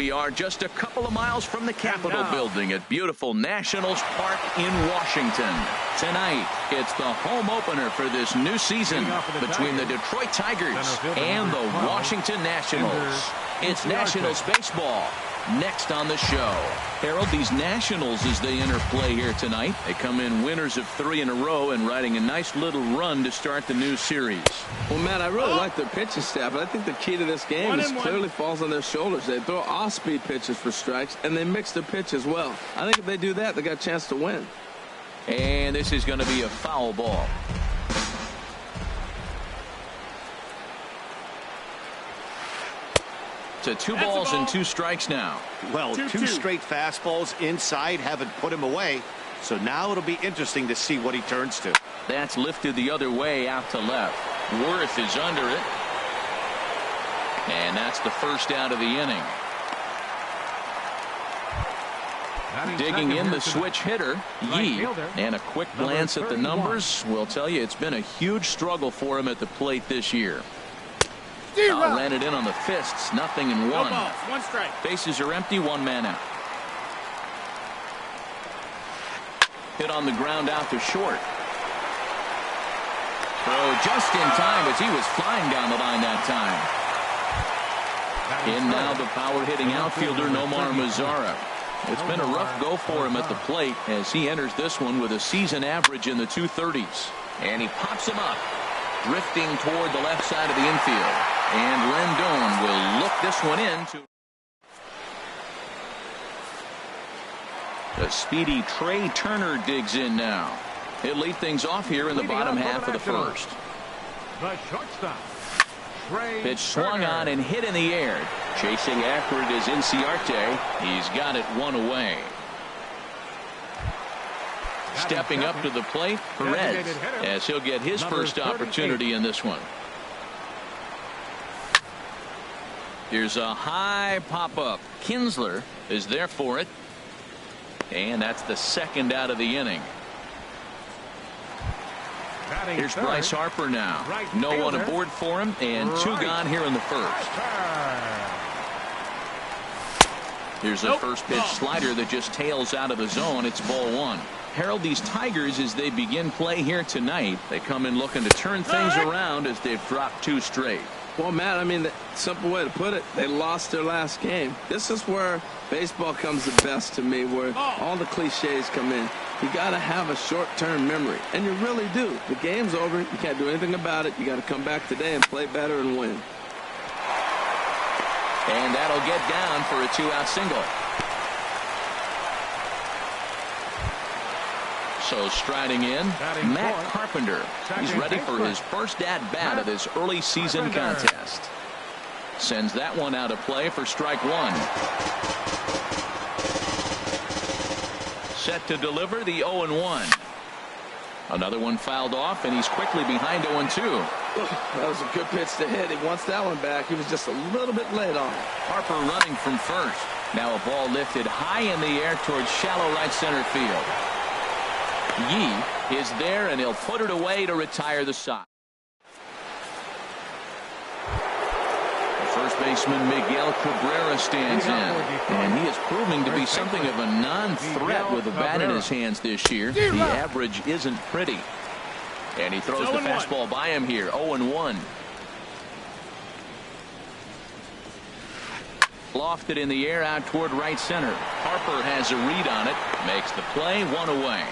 We are just a couple of miles from the Capitol building at beautiful Nationals Park in Washington. Tonight, it's the home opener for this new season between the Detroit Tigers and the Washington Nationals. It's Nationals baseball. Next on the show, Harold, these Nationals, as they enter play here tonight, they come in winners of 3 in a row and riding a nice little run to start the new series. Well, Matt, I really like their pitching staff, but I think the key to this game clearly falls on their shoulders. They throw off-speed pitches for strikes, and they mix their pitch as well. I think if they do that, they got a chance to win. And this is going to be a foul ball. To 2 balls and 2 strikes now. Well, 2 straight fastballs inside haven't put him away. So now it'll be interesting to see what he turns to. That's lifted the other way out to left. Worth is under it. And that's the first out of the inning. Digging in the switch hitter, Yee. And a quick glance at the numbers will tell you it's been a huge struggle for him at the plate this year. Ran it in on the fists. 0-1. No balls, 1 strike. Bases are empty. 1 man out. Hit on the ground out to short. Throw just in time as he was flying down the line that time. In now the power hitting outfielder Nomar Mazara. It's been a rough go for him at the plate as he enters this one with a season average in the 230s. And he pops him up, drifting toward the left side of the infield. And Rendon will look this one in. The speedy Trey Turner digs in now. He'll lead things off here in the bottom half of the first. The shortstop, Pitch swung on and hit in the air. Chasing after it is Inciarte. He's got it 1 away. Stepping up to the plate, Perez, as he'll get his first opportunity in this one. Here's a high pop-up. Kinsler is there for it. And that's the second out of the inning. Here's Bryce Harper now. No one aboard for him, and 2 gone here in the first. Here's a first pitch slider that just tails out of the zone. It's ball 1. Harold, these Tigers, as they begin play here tonight, they come in looking to turn things around as they've dropped 2 straight. Well, Matt, I mean, the simple way to put it, they lost their last game. This is where baseball comes the best to me, where all the cliches come in. You got to have a short-term memory, and you really do. The game's over. You can't do anything about it. You got to come back today and play better and win. And that'll get down for a 2-out single. So striding in, Matt Carpenter. He's ready for his first at-bat of this early season contest. Sends that one out of play for strike 1. Set to deliver the 0-1. Another one fouled off, and he's quickly behind 0-2. That was a good pitch to hit. He wants that one back. He was just a little bit late on it. Harper running from first. Now a ball lifted high in the air towards shallow right center field. Yee is there, and he'll put it away to retire the side. First baseman Miguel Cabrera stands in, and he is proving to be something of a non-threat with a bat in his hands this year. The average isn't pretty, and he throws the fastball by him here. 0-1. Lofted in the air out toward right center. Harper has a read on it, makes the play, 1 away.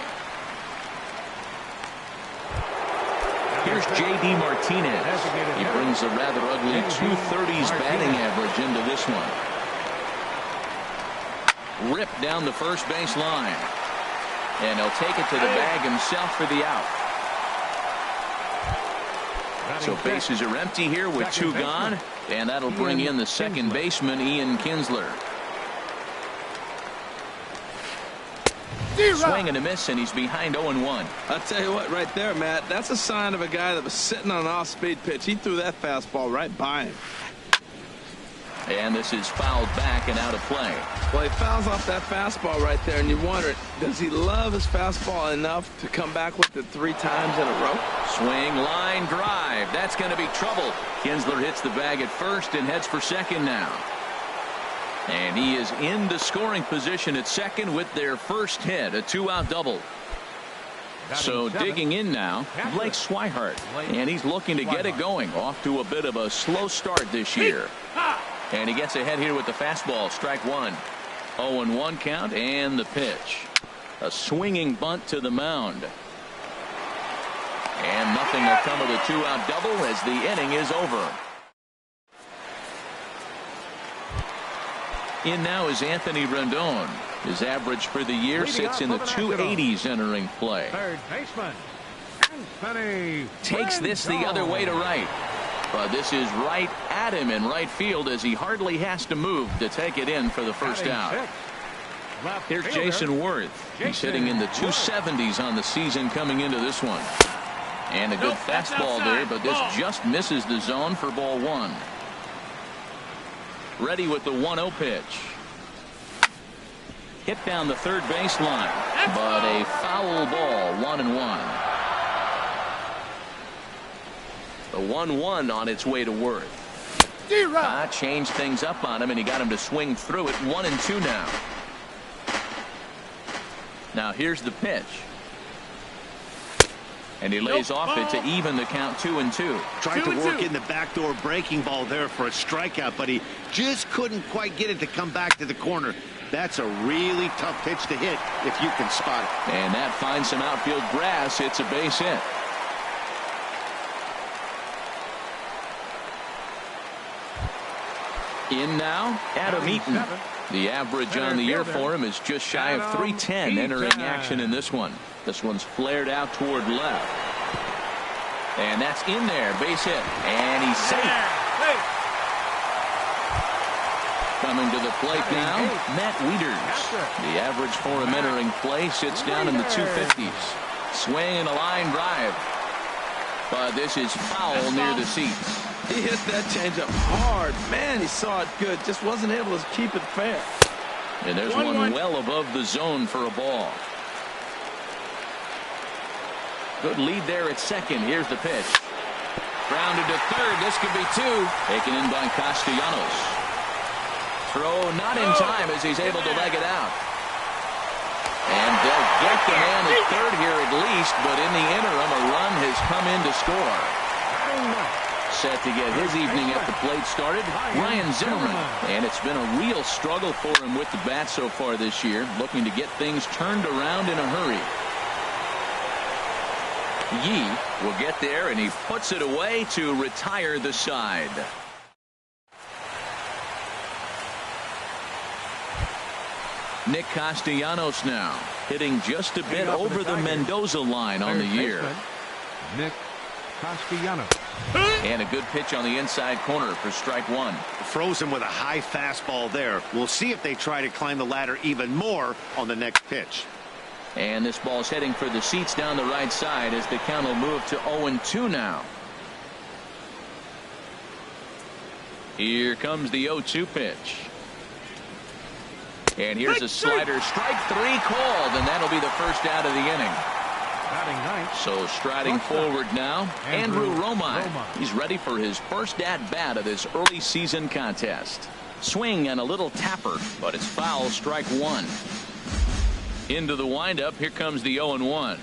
Here's J.D. Martinez. He brings a rather ugly 230s batting average into this one. Ripped down the first base line. And he'll take it to the bag himself for the out. So bases are empty here with 2 gone. And that'll bring in the second baseman, Ian Kinsler. Swing and a miss, and he's behind 0-1. I'll tell you what, right there, Matt, that's a sign of a guy that was sitting on an off-speed pitch. He threw that fastball right by him. And this is fouled back and out of play. Well, he fouls off that fastball right there, and you wonder, does he love his fastball enough to come back with it 3 times in a row? Swing, line, drive. That's going to be trouble. Kinsler hits the bag at first and heads for second now. And he is in the scoring position at second with their first hit, a 2-out double. So digging in now, Blake Swihart, and he's looking to get it going. Off to a bit of a slow start this year. And he gets ahead here with the fastball, strike one. 0-1 count, and the pitch. A swinging bunt to the mound. And nothing will come of the 2-out double as the inning is over. In now is Anthony Rendon. His average for the year sits in the 280s entering play. Third baseman, Anthony Takes this the other way to right. But this is right at him in right field as he hardly has to move to take it in for the first out. Here's Jason Worth. He's hitting in the 270s on the season coming into this one. And a good fastball there, but this just misses the zone for ball one. Ready with the 1-0 pitch. Hit down the third baseline, but a foul ball, 1-1. The 1-1 on its way to Worth. Changed things up on him, and he got him to swing through it. 1-2 now. Now here's the pitch. And he lays off it to even the count 2-2. Tried to work in the backdoor breaking ball there for a strikeout, but he just couldn't quite get it to come back to the corner. That's a really tough pitch to hit if you can spot it. And that finds some outfield grass. It's a base hit. In now, Adam Eaton. The average on the year for him is just shy of 310 entering action in this one. This one's flared out toward left. And that's in there, base hit. And he's safe. Coming to the plate now, Matt Wieters. The average for him entering play sits down in the 250s. Swing and a line drive. But this is foul near the seats. He hit that changeup hard. Man, he saw it good. Just wasn't able to keep it fair. And there's one well above the zone for a ball. Good lead there at second. Here's the pitch. Grounded to third. This could be two. Taken in by Castellanos. Throw not in time as he's able to leg it out. And they'll get the man at third here at least, but in the interim, a run has come in to score. Set to get his evening at the plate started, Ryan Zimmerman. And it's been a real struggle for him with the bat so far this year, looking to get things turned around in a hurry. Yee will get there, and he puts it away to retire the side. Nick Castellanos now hitting just a bit over the Mendoza line on the year. Nick Castellanos. And a good pitch on the inside corner for strike one. Froze him with a high fastball there. We'll see if they try to climb the ladder even more on the next pitch. And this ball's heading for the seats down the right side as the count will move to 0-2 now. Here comes the 0-2 pitch. And here's a slider, strike three called, and that'll be the first out of the inning. So striding forward now, Andrew Romine. He's ready for his first at-bat of this early season contest. Swing and a little tapper, but it's foul, strike one. Into the windup, here comes the 0-1.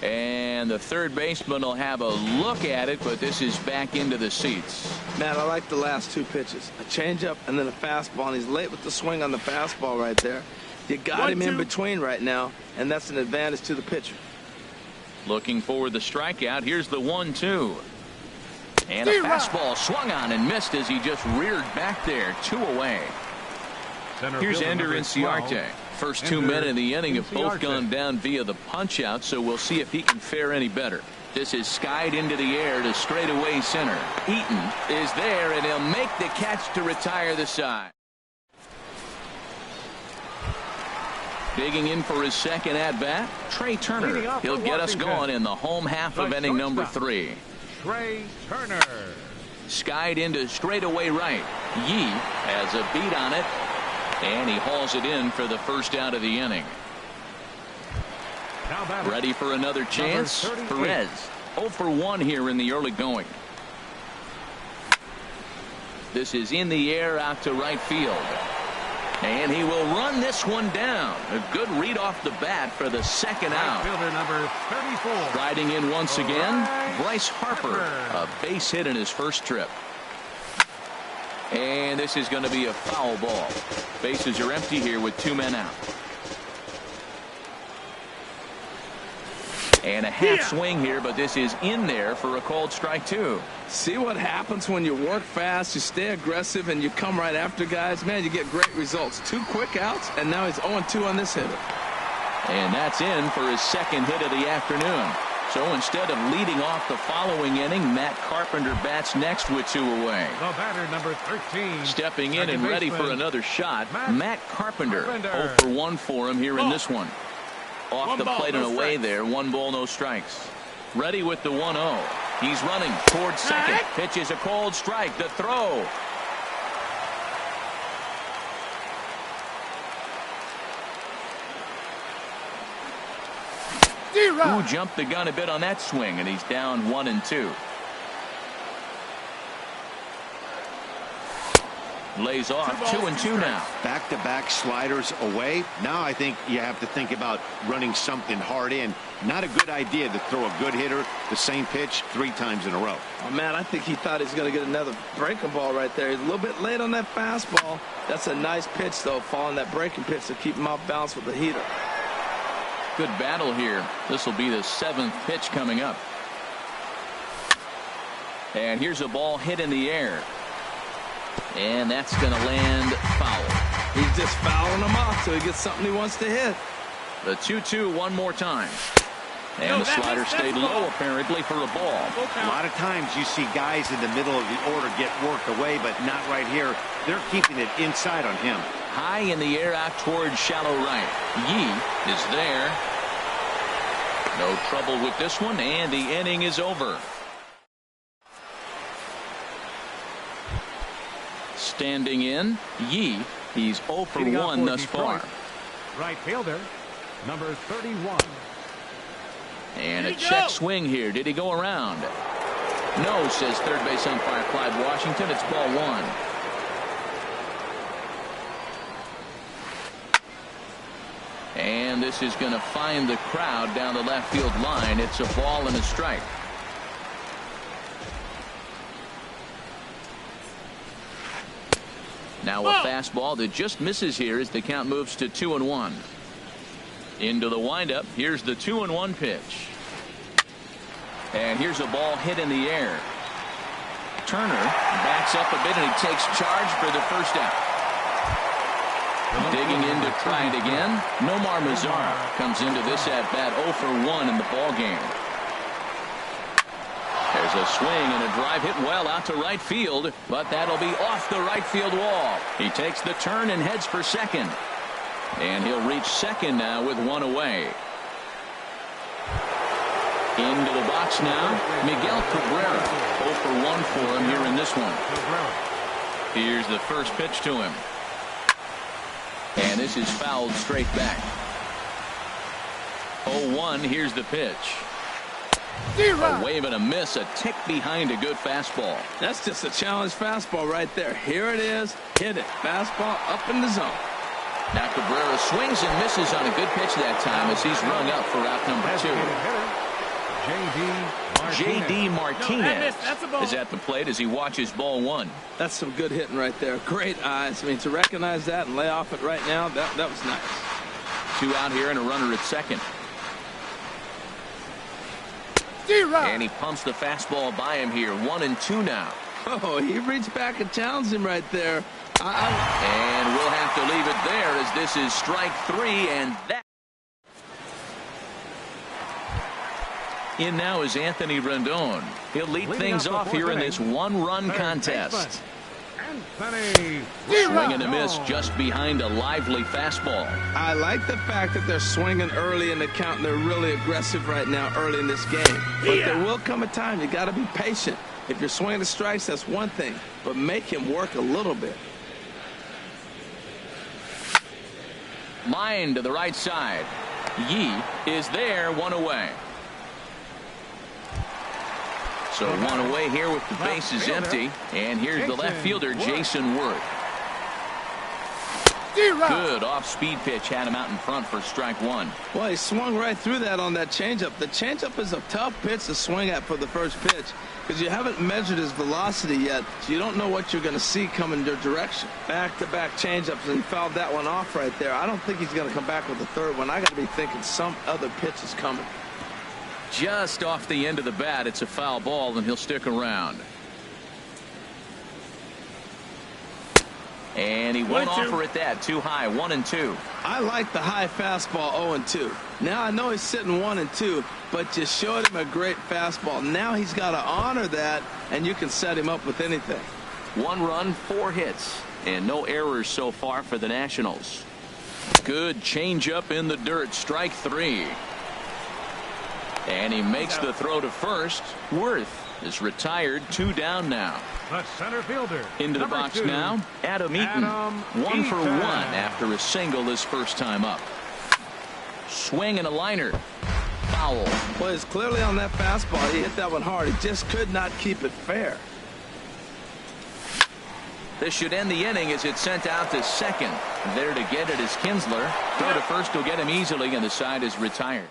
And the third baseman will have a look at it, but this is back into the seats. Matt, I like the last two pitches. A changeup and then a fastball, and he's late with the swing on the fastball right there. You got him in between right now, and that's an advantage to the pitcher. Looking for the strikeout. Here's the 1-2. And a fastball swung on and missed as he just reared back there. 2 away. Here's Ender Inciarte. First 2 men in the inning have both gone down via the punch out, so we'll see if he can fare any better. This is skied into the air to straightaway center. Eaton is there, and he'll make the catch to retire the side. Digging in for his second at-bat, Trey Turner. He'll get us going in the home half of inning number 3. Trey Turner. Skied into straightaway right. Yee has a beat on it, and he hauls it in for the first out of the inning. Ready for another chance? Perez. 0 for 1 here in the early going. This is in the air out to right field. And he will run this one down. A good read off the bat for the second out. Fielder number 34. Riding in once again, Bryce Harper. A base hit in his first trip. And this is going to be a foul ball. Bases are empty here with 2 men out. And a half swing here, but this is in there for a called strike 2. See what happens when you work fast, you stay aggressive, and you come right after guys. Man, you get great results. 2 quick outs, and now he's 0-2 on this hitter. And that's in for his second hit of the afternoon. So instead of leading off the following inning, Matt Carpenter bats next with 2 away. The batter number 13. Stepping in and ready for another shot, Matt Carpenter. 0 for 1 for him here in this one. Off the plate and away there. 1 ball, no strikes. Ready with the 1-0. He's running towards second. Pitch is a cold strike. The throw. Who jumped the gun a bit on that swing, and he's down 1-2. Lays off 2-2 now. Back-to-back sliders away. Now I think you have to think about running something hard in. Not a good idea to throw a good hitter the same pitch 3 times in a row. Oh, man, I think he thought he was going to get another breaking ball right there. He's a little bit late on that fastball. That's a nice pitch, though, following that breaking pitch to keep him off balance with the heater. Good battle here. This will be the 7th pitch coming up. And here's a ball hit in the air. And that's going to land foul. He's just fouling him off till he gets something he wants to hit. The 2-2 one more time. And the slider stayed low apparently for a ball. A lot of times you see guys in the middle of the order get worked away, but not right here. They're keeping it inside on him. High in the air out towards shallow right. Yee is there. No trouble with this one, and the inning is over. Standing in, Yee. He's 0 for 1 thus far. Right fielder, number 31. And a check swing here. Did he go around? No, says third base umpire Clyde Washington. It's ball 1. And this is going to find the crowd down the left field line. It's a ball and a strike. Now a fastball that just misses here as the count moves to 2-1. Into the windup. Here's the 2-1 pitch. And here's a ball hit in the air. Turner backs up a bit and he takes charge for the first out. Digging in to try it again. Nomar Mazara comes into this at bat 0 for 1 in the ball game. There's a swing and a drive hit well out to right field, but that'll be off the right field wall. He takes the turn and heads for second. And he'll reach second now with 1 away. Into the box now, Miguel Cabrera. 0 for 1 for him here in this one. Here's the first pitch to him. And this is fouled straight back. 0-1, here's the pitch. A wave and a miss, a tick behind a good fastball. That's just a challenge fastball right there. Here it is. Hit it. Fastball up in the zone. Now Cabrera swings and misses on a good pitch that time as he's rung up for out number 2. J.D. Martinez is at the plate as he watches ball 1. That's some good hitting right there. Great eyes. I mean, to recognize that and lay off it right now, that was nice. 2 out here and a runner at second. And he pumps the fastball by him here. 1-2 now. Oh, he reached back and challenged him right there. And we'll have to leave it there as this is strike 3, and that. In now is Anthony Rendon. He'll lead things off here in this 1-run contest. Swing and a miss just behind a lively fastball. I like the fact that they're swinging early in the count and they're really aggressive right now early in this game. But there will come a time you got to be patient. If you're swinging the strikes, that's one thing, but make him work a little bit. Line to the right side. Yee is there, 1 away. So one away here with the bases empty. And here's the left fielder, Jason Worth. Good off-speed pitch had him out in front for strike one. Well, he swung right through that on that changeup. The changeup is a tough pitch to swing at for the first pitch because you haven't measured his velocity yet, so you don't know what you're going to see coming your direction. Back-to-back changeups, and he fouled that one off right there. I don't think he's going to come back with the third one. I got to be thinking some other pitch is coming. Just off the end of the bat, it's a foul ball, and he'll stick around. And he won't offer it that. Too high. 1-2. I like the high fastball 0-2. Now I know he's sitting 1-2, but you showed him a great fastball. Now he's got to honor that, and you can set him up with anything. 1 run, 4 hits, and no errors so far for the Nationals. Good changeup in the dirt. Strike 3. And he makes the throw to first. Worth is retired. 2 down now. The center fielder. Into the box 2. Now, Adam Eaton. 1 for 1 after a single his first time up. Swing and a liner. Foul. Well, it's clearly on that fastball. He hit that one hard. He just could not keep it fair. This should end the inning as it's sent out to second. There to get it is Kinsler. Throw to first will get him easily, and the side is retired.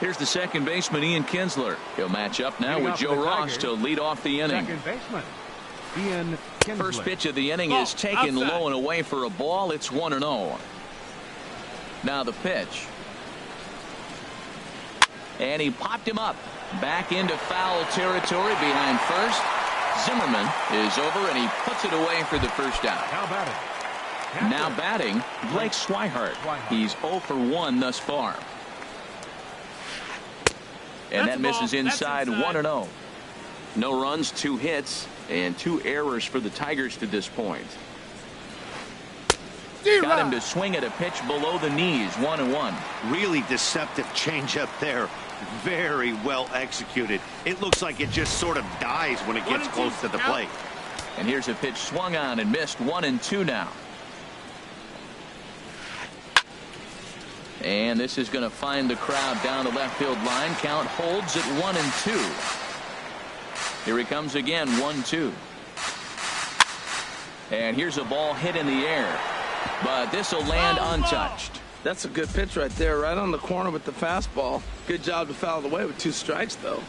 Here's the second baseman, Ian Kinsler. He'll match up now with Joe Ross to lead off the inning. Second baseman, Ian Kinsler. First pitch of the inning is taken low and away for a ball. It's 1-0. Now the pitch. And he popped him up. Back into foul territory behind first. Zimmerman is over, and he puts it away for the first out. Now batting, Blake Swihart. He's 0 for 1 thus far. And that misses inside. 1-0. No runs, 2 hits, and 2 errors for the Tigers to this point. Got him to swing at a pitch below the knees. 1-1. Really deceptive changeup there. Very well executed. It looks like it just sort of dies when it gets close to the plate. And here's a pitch swung on and missed. 1-2 now. And this is going to find the crowd down the left field line. Count holds at 1-2. Here he comes again. 1-2. And here's a ball hit in the air, but this will land untouched. That's a good pitch right there, right on the corner with the fastball. Good job to foul it away with 2 strikes, though.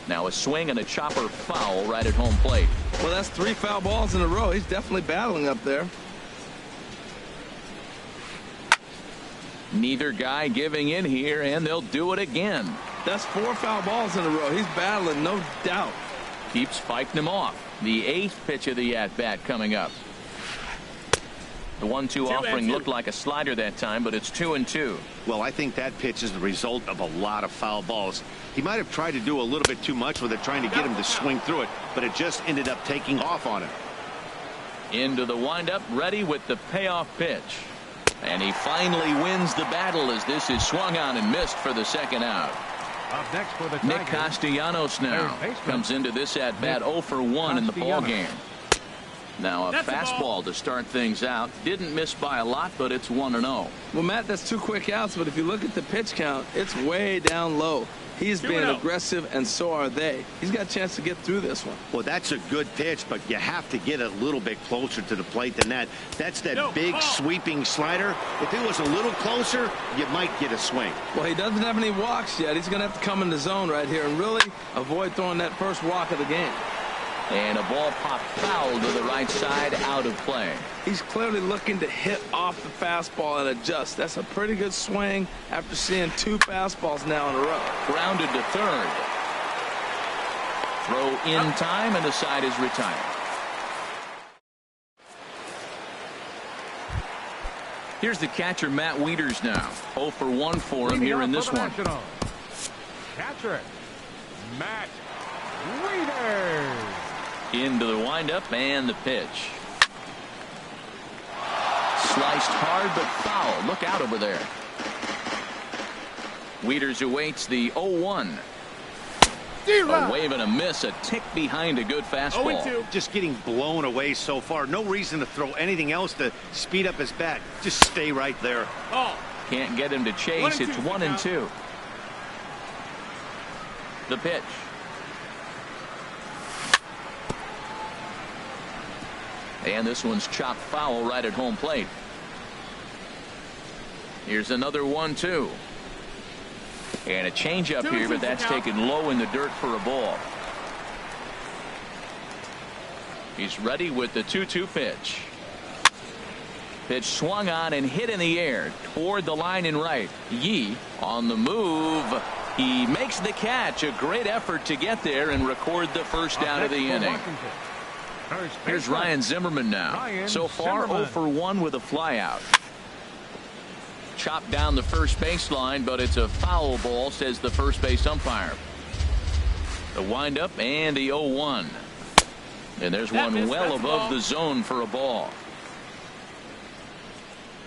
Now a swing and a chopper foul right at home plate. Well, that's 3 foul balls in a row. He's definitely battling up there. Neither guy giving in here, and they'll do it again. That's 4 foul balls in a row. He's battling, no doubt. Keeps fighting him off. The 8th pitch of the at-bat coming up. The 1-2 offering looked like a slider that time, but it's 2-2. Well, I think that pitch is the result of a lot of foul balls. He might have tried to do a little bit too much with it, trying to get him to swing through it, but it just ended up taking off on him. Into the windup, ready with the payoff pitch. And he finally wins the battle as this is swung on and missed for the second out. Up next for the Nick Castellanos now comes into this at bat 0 for 1 in the ball game. Now a fastball to start things out. Didn't miss by a lot, but it's 1-0. Well, Matt, that's 2 quick outs, but if you look at the pitch count, it's way down low. He's being aggressive, and so are they. He's got a chance to get through this one. Well, that's a good pitch, but you have to get a little bit closer to the plate than that. That's that big sweeping slider. If it was a little closer, you might get a swing. Well, he doesn't have any walks yet. He's going to have to come in the zone right here and really avoid throwing that first walk of the game. And a ball popped foul to the right side, out of play. He's clearly looking to hit off the fastball and adjust. That's a pretty good swing after seeing 2 fastballs now in a row. Grounded to third. Throw in time, and the side is retired. Here's the catcher, Matt Wieters now. 0 for 1 for him here in this one. Catcher, Matt Wieters. Into the windup and the pitch. Sliced hard but foul. Look out over there. Wieters awaits the 0-1. A wave and a miss, a tick behind a good fastball. Just getting blown away so far. No reason to throw anything else to speed up his bat. Just stay right there. Can't get him to chase. It's 1-2. The pitch. And this one's chopped foul right at home plate. Here's another 1-2. And a changeup here, but that's taken low in the dirt for a ball. He's ready with the 2-2 pitch. Pitch swung on and hit in the air toward the line and right. Yee on the move. He makes the catch. A great effort to get there and record the first down of the inning. Here's Ryan Zimmerman now. So far 0 for 1 with a flyout. Chopped down the first baseline, but it's a foul ball, says the first base umpire. The windup and the 0-1. And there's one well above the zone for a ball.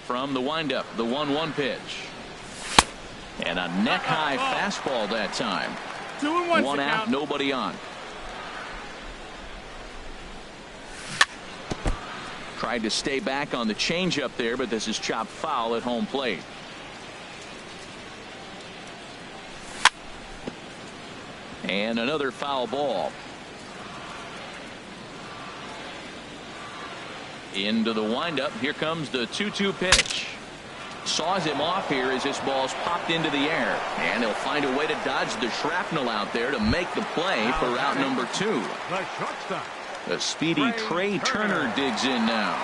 From the windup, the 1-1 pitch. And a neck-high fastball that time. 2-1. One out, nobody on. Tried to stay back on the changeup there, but this is chopped foul at home plate. And another foul ball. Into the windup. Here comes the 2-2 pitch. Saws him off here as this ball's popped into the air. And he'll find a way to dodge the shrapnel out there to make the play for route number 2. The shortstop. A speedy Trey Turner digs in now.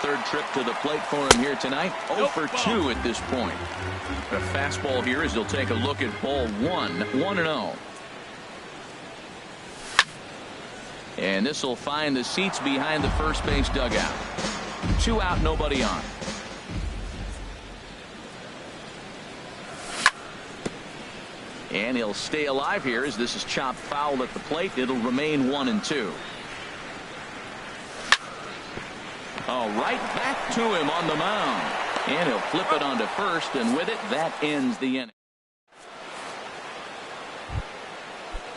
Third trip to the plate for him here tonight. 0 for 2 at this point. A fastball here as he'll take a look at ball 1. 1-0. And this will find the seats behind the first base dugout. 2 out, nobody on. And he'll stay alive here as this is chopped foul at the plate. It'll remain 1-2. Oh, right back to him on the mound. And he'll flip it onto first, and with it, that ends the inning.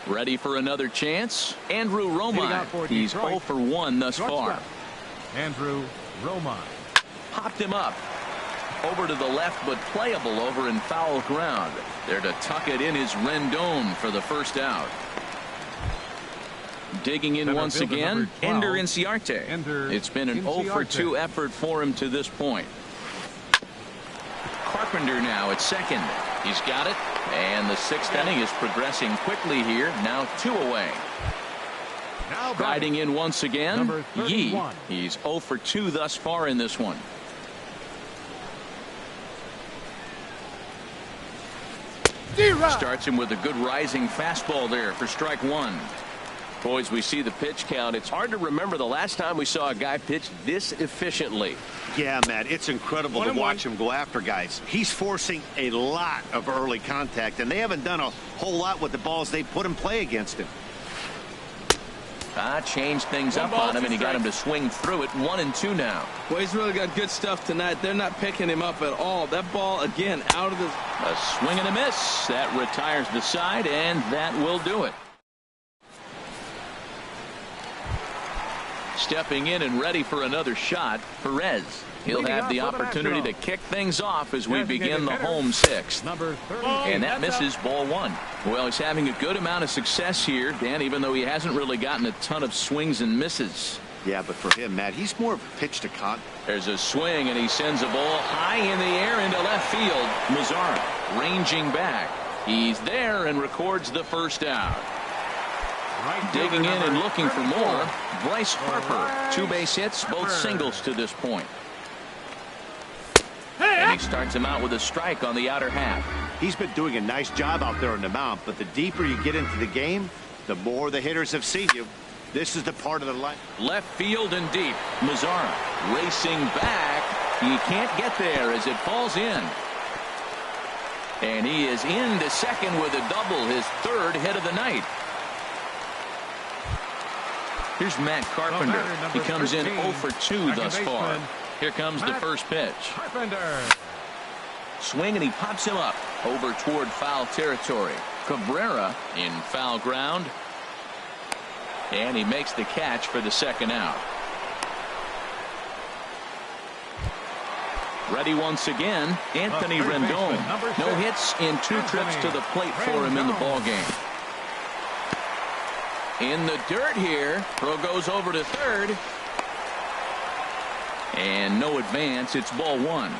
Ready for another chance? Andrew Romine. He's 0 for 1 thus far. Andrew Romine. Popped him up. Over to the left, but playable over in foul ground. There to tuck it in is Rendon for the first out. Digging in once again, Ender Inciarte. It's been an 0 for 2 effort for him to this point. Carpenter now at second. He's got it. And the 6th inning is progressing quickly here. Now 2 away. Riding in once again, Yee. He's 0 for 2 thus far in this one. Starts him with a good rising fastball there for strike 1. Boys, we see the pitch count. It's hard to remember the last time we saw a guy pitch this efficiently. Yeah, Matt, it's incredible to watch him go after guys. He's forcing a lot of early contact, and they haven't done a whole lot with the balls they put in play against him. Changed things up on him, and he got him to swing through it. 1-2 now. Well, he's really got good stuff tonight. They're not picking him up at all. That ball, again, out of the... A swing and a miss. That retires the side, and that will do it. Stepping in and ready for another shot, Perez. He'll have the opportunity to kick things off as we begin the home 6th. And that misses ball 1. Well, he's having a good amount of success here, Dan, even though he hasn't really gotten a ton of swings and misses. Yeah, but for him, Matt, he's more of a pitch to cut. There's a swing, and he sends a ball high in the air into left field. Mazzara ranging back. He's there and records the first out. Digging in and looking for more, Bryce Harper. 2 base hits, both singles to this point. And he starts him out with a strike on the outer half. He's been doing a nice job out there on the mound, but the deeper you get into the game, the more the hitters have seen you. This is the part of the line. Left field and deep. Mazzara racing back. He can't get there as it falls in. And he is into second with a double, his 3rd hit of the night. Here's Matt Carpenter. He comes in 0 for 2 thus far. Here comes the first pitch. Swing, and he pops him up over toward foul territory. Cabrera in foul ground. And he makes the catch for the 2nd out. Ready once again, Anthony Rendon. No hits in 2 trips to the plate for him in the ballgame. In the dirt here. Throw goes over to third. And no advance. It's ball 1.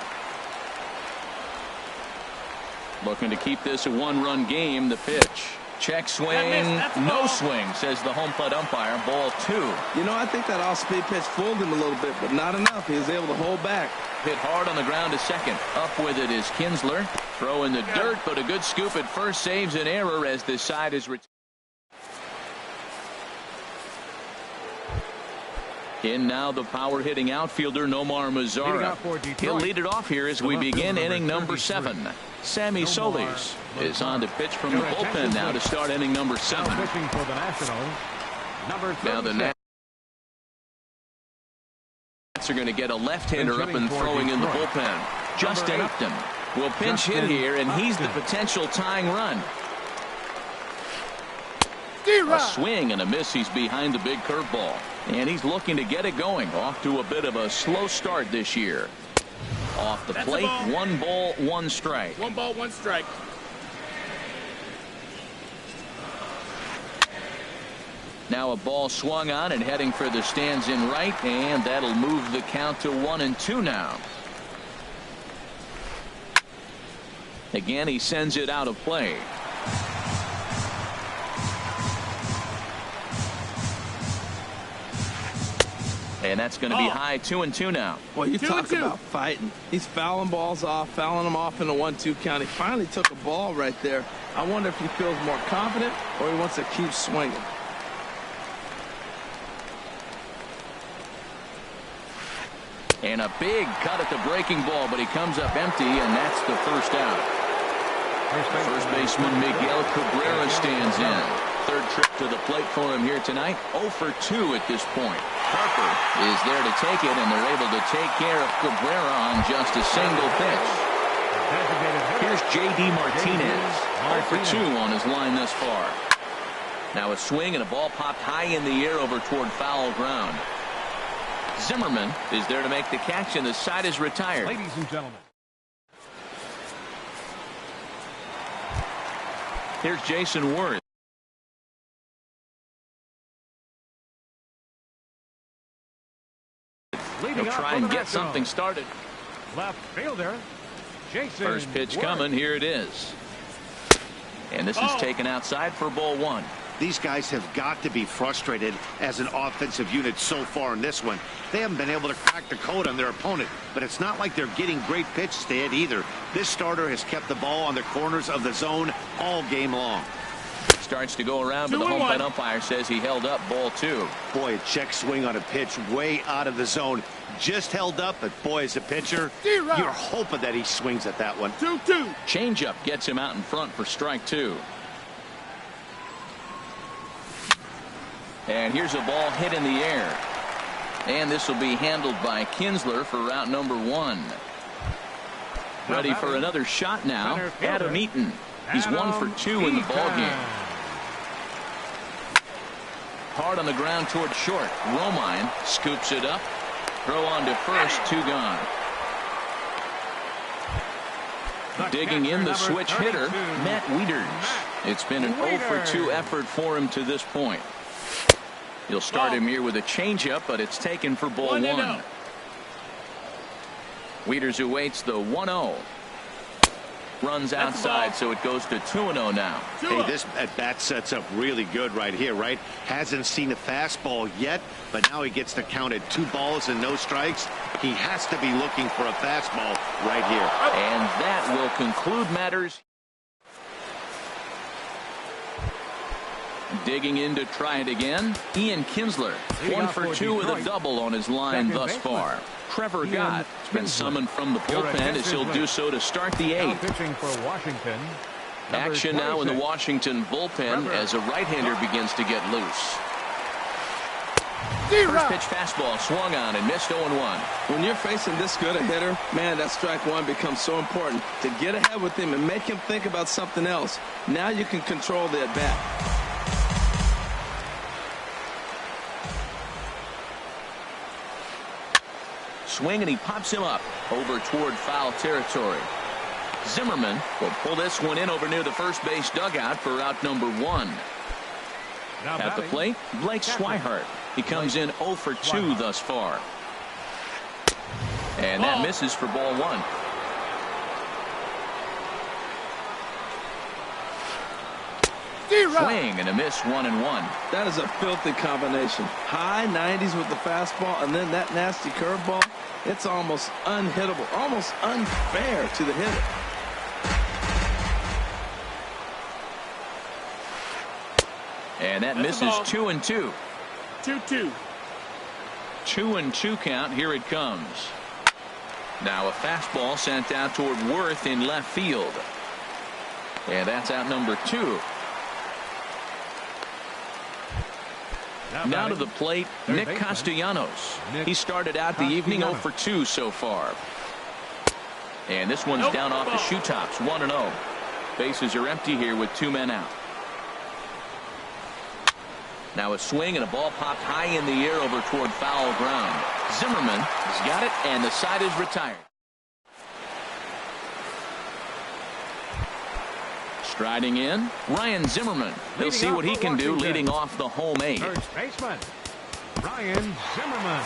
Looking to keep this a 1-run game. The pitch. Check swing. No swing, says the home plate umpire. Ball 2. You know, I think that off-speed pitch fooled him a little bit, but not enough. He was able to hold back. Hit hard on the ground to second. Up with it is Kinsler. Throw in the dirt, but a good scoop at first saves an error as this side is retired. In now the power hitting outfielder Nomar Mazara. He'll lead it off here as we begin inning number 7. Sammy Solis is on to pitch from the bullpen now to start inning number 7. Now the Nats are going to get a left-hander up and throwing in the bullpen. Justin Upton will pinch hit here, and he's the potential tying run. A swing and a miss. He's behind the big curveball. And he's looking to get it going. Off to a bit of a slow start this year. Off the plate, 1 ball, 1 strike. 1 ball, 1 strike. Now a ball swung on and heading for the stands in right, and that'll move the count to 1-2 now. Again, he sends it out of play. And that's going to be high. 2-2 now. Well, you talk about fighting. He's fouling balls off, fouling them off in a 1-2 count. He finally took a ball right there. I wonder if he feels more confident or he wants to keep swinging. And a big cut at the breaking ball, but he comes up empty, and that's the first out. First baseman Miguel Cabrera stands in. Third trip to the plate for him here tonight. 0 for 2 at this point. Harper is there to take it, and they're able to take care of Cabrera on just a single pitch. Here's J.D. Martinez. 0 for 2 on his line thus far. Now a swing and a ball popped high in the air over toward foul ground. Zimmerman is there to make the catch, and the side is retired. Ladies and gentlemen. Here's Jason Worth. He'll try and get something started. Left fielder, Jason. First pitch Worth. coming. Here it is. And this is taken outside for ball 1. These guys have got to be frustrated as an offensive unit so far in this one. They haven't been able to crack the code on their opponent, but it's not like they're getting great pitches to hit either. This starter has kept the ball on the corners of the zone all game long. Starts to go around, but the home plate umpire says he held up ball 2. Boy, a check swing on a pitch way out of the zone. Just held up, but boy, as a pitcher, you're hoping that he swings at that one. 2-2. Changeup gets him out in front for strike 2. And here's a ball hit in the air. And this will be handled by Kinsler for route number 1. Ready for another shot now. Adam Eaton. He's 1 for 2 in the ballgame. Hard on the ground toward short. Romine scoops it up. Throw on to first. 2 gone. Digging in the switch hitter, Matt Wieters. It's been an 0 for 2 effort for him to this point. You'll start him here with a changeup, but it's taken for ball 1. Wieters awaits the 1-0. Runs outside, so it goes to 2-0 now. Hey, this at-bat sets up really good right here, right? Hasn't seen a fastball yet, but now he gets to count at 2 balls and no strikes. He has to be looking for a fastball right here. And that will conclude matters. Digging in to try it again, Ian Kinsler. 1 for 2 with a double on his line thus far. Trevor Gott has been summoned from the bullpen as he'll do so to start the 8th. Pitching for Washington. Action now in the Washington bullpen as a right-hander begins to get loose. First pitch fastball swung on and missed 0-1. When you're facing this good a hitter, man, that strike 1 becomes so important. To get ahead with him and make him think about something else. Now you can control the at-bat. Swing, and he pops him up over toward foul territory. Zimmerman will pull this one in over near the first base dugout for out number 1. At the plate, Blake Swihart. He comes in 0 for 2 thus far. And that misses for ball 1. Swing and a miss, 1-1. That is a filthy combination. High 90s with the fastball, and then that nasty curveball. It's almost unhittable, almost unfair to the hitter. And that misses 2-2. 2-2. 2-2 count. Here it comes. Now a fastball sent out toward Worth in left field. And that's out number 2. Now to the plate, Nick Castellanos. He started out the evening 0 for 2 so far. And this one's down off the shoe tops, 1-0. Bases are empty here with 2 men out. Now a swing and a ball popped high in the air over toward foul ground. Zimmerman has got it, and the side is retired. Striding in, Ryan Zimmerman. He'll see what he can do leading off the home 8. First baseman, Ryan Zimmerman.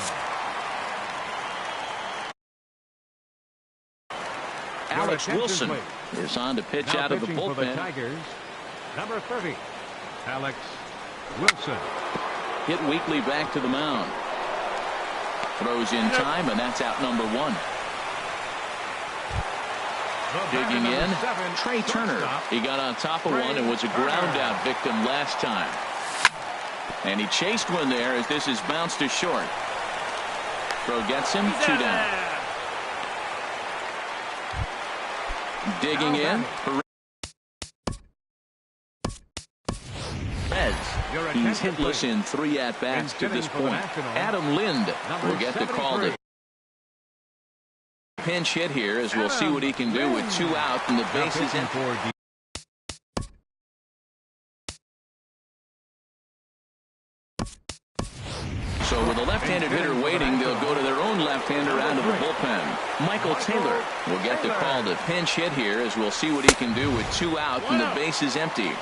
Alex Wilson is on to pitch out of the bullpen. For the Tigers, number 30, Alex Wilson. Hit weakly back to the mound. Throws in time, and that's out number 1. Digging in, Trey Turner. He got on top of one and was a ground out victim last time. And he chased one there as this is bounced to short. Throw gets him, 2 down. Digging in. He's hitless in 3 at-bats to this point. Adam Lind will get the call to pinch hit here, as we'll see what he can do with 2 out and the bases empty. So with a left-handed hitter waiting, they'll go to their own left-hander out of the bullpen. Michael Taylor will get the call to pinch hit here, as we'll see what he can do with 2 out and the bases empty.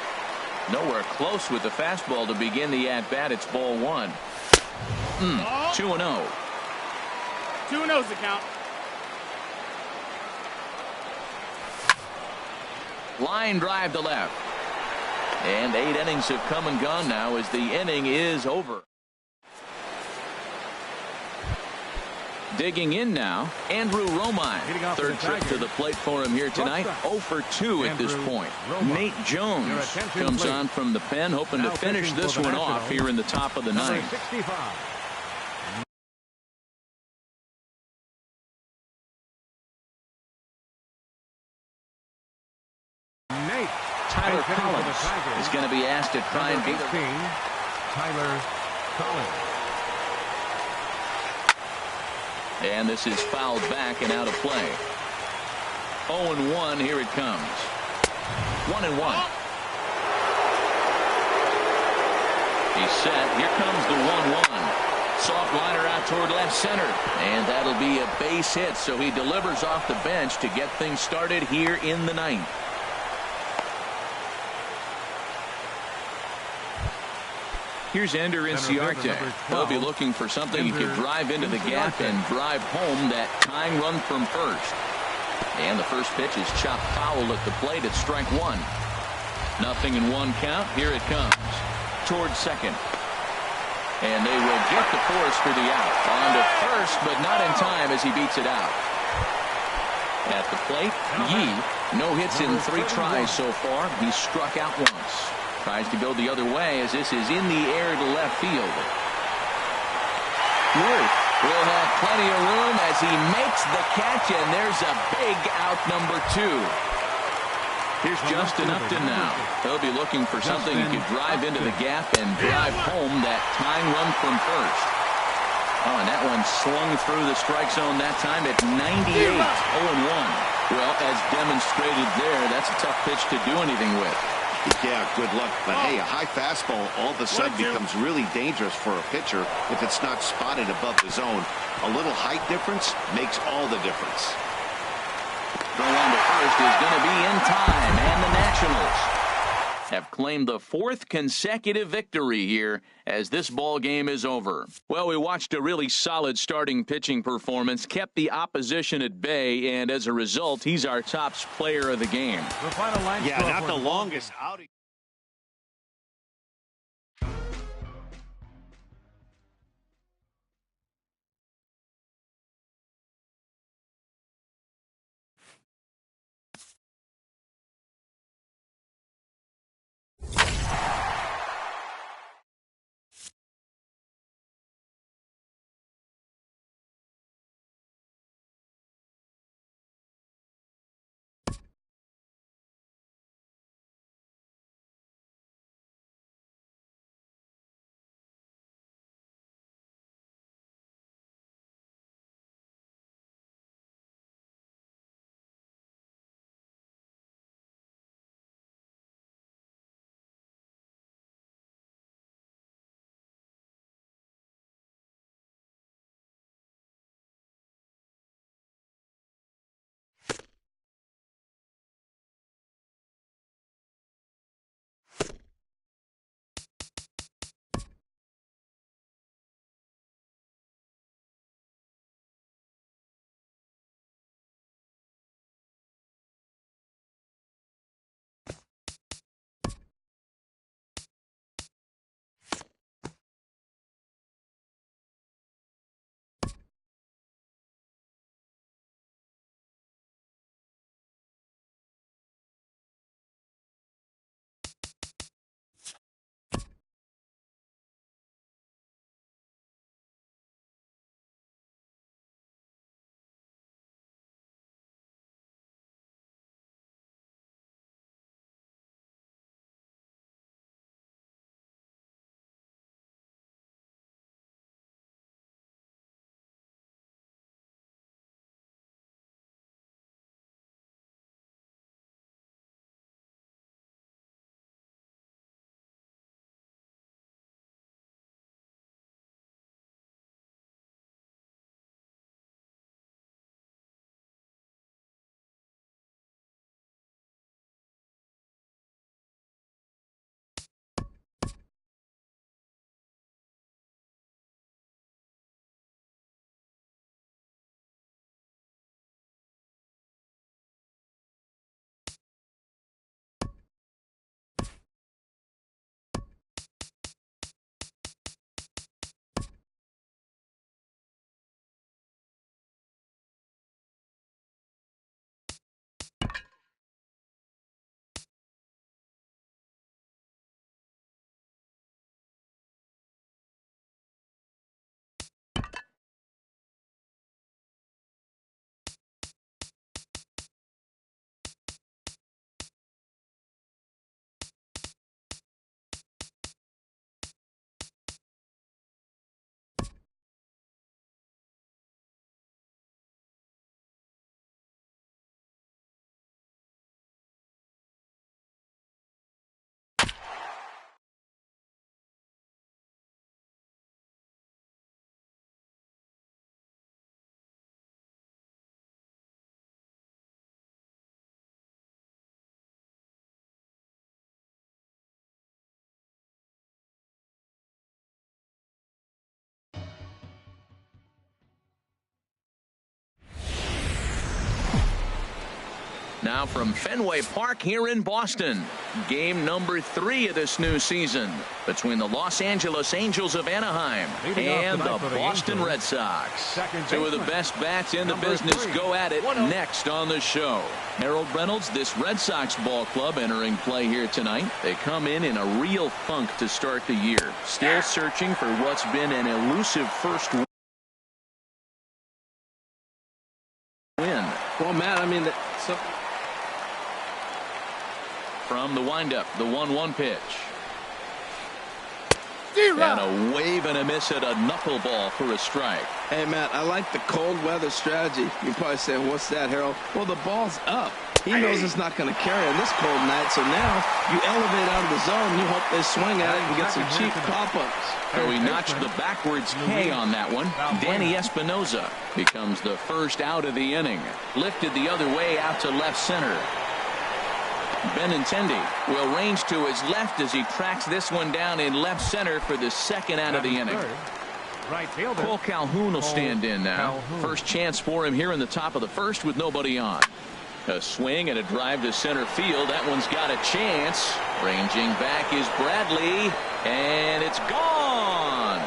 Nowhere close with the fastball to begin the at-bat. It's ball 1. 2-0. 2-0's the count. Line drive to left. And 8 innings have come and gone now as the inning is over. Digging in now, Andrew Romine. Third trip to the plate for him here tonight. 0 for 2 at this point. Nate Jones comes on from the pen, hoping to finish this one off here in the top of the 9th. Tyler Collins is going to be asked to try and beat Tyler Collins. And this is fouled back and out of play. 0-1. Here it comes. 1-1. He's set. Here comes the 1-1. Soft liner out toward left center. And that'll be a base hit. So he delivers off the bench to get things started here in the 9th. Here's Ender Inciarte. He'll be looking for something he could drive into the gap and drive home that tying run from first. And the first pitch is chopped foul at the plate at strike 1. 0-1 count. Here it comes. Towards second. And they will get the force for the out. On to first, but not in time as he beats it out. At the plate, Yee. No hits in 3 tries so far. He's struck out once. Tries to go the other way as this is in the air to left field. Worth will have plenty of room as he makes the catch, and there's a big out number 2. Here's Justin Upton now. He'll be looking for something he could drive into the gap and drive home that tying run from first. Oh, and that one swung through the strike zone that time at 98. 0-1. Well, as demonstrated there, that's a tough pitch to do anything with. Yeah, good luck. But hey, a high fastball all of a sudden becomes really dangerous for a pitcher if it's not spotted above the zone. A little height difference makes all the difference. Throw on to first is going to be in time, and the Nationals have claimed the 4th consecutive victory here as this ball game is over. Well, we watched a really solid starting pitching performance, kept the opposition at bay, and as a result, he's our top player of the game. The final line Yeah, score not for the longest outing. Now from Fenway Park here in Boston, game number 3 of this new season between the Los Angeles Angels of Anaheim and the Boston Red Sox. 2 of the best bats in the business go at it next on the show. Harold Reynolds, this Red Sox ball club entering play here tonight. They come in a real funk to start the year, still searching for what's been an elusive first win. Well, Matt, I mean, From the windup, the 1-1 pitch. And a wave and a miss at a knuckleball for a strike. Hey, Matt, I like the cold weather strategy. You're probably saying, what's that, Harold? Well, the ball's up. He knows it's not going to carry on this cold night, so now you elevate out of the zone. You hope they swing at it and get some cheap pop-ups. So he notched the backwards K on that one. Danny Espinoza becomes the first out of the inning. Lifted the other way out to left center. Benintendi will range to his left as he tracks this one down in left center for the second out of the inning. Right fielder. Cole Calhoun will stand in now. First chance for him here in the top of the first with nobody on. A swing and a drive to center field. That one's got a chance. Ranging back is Bradley, and it's gone.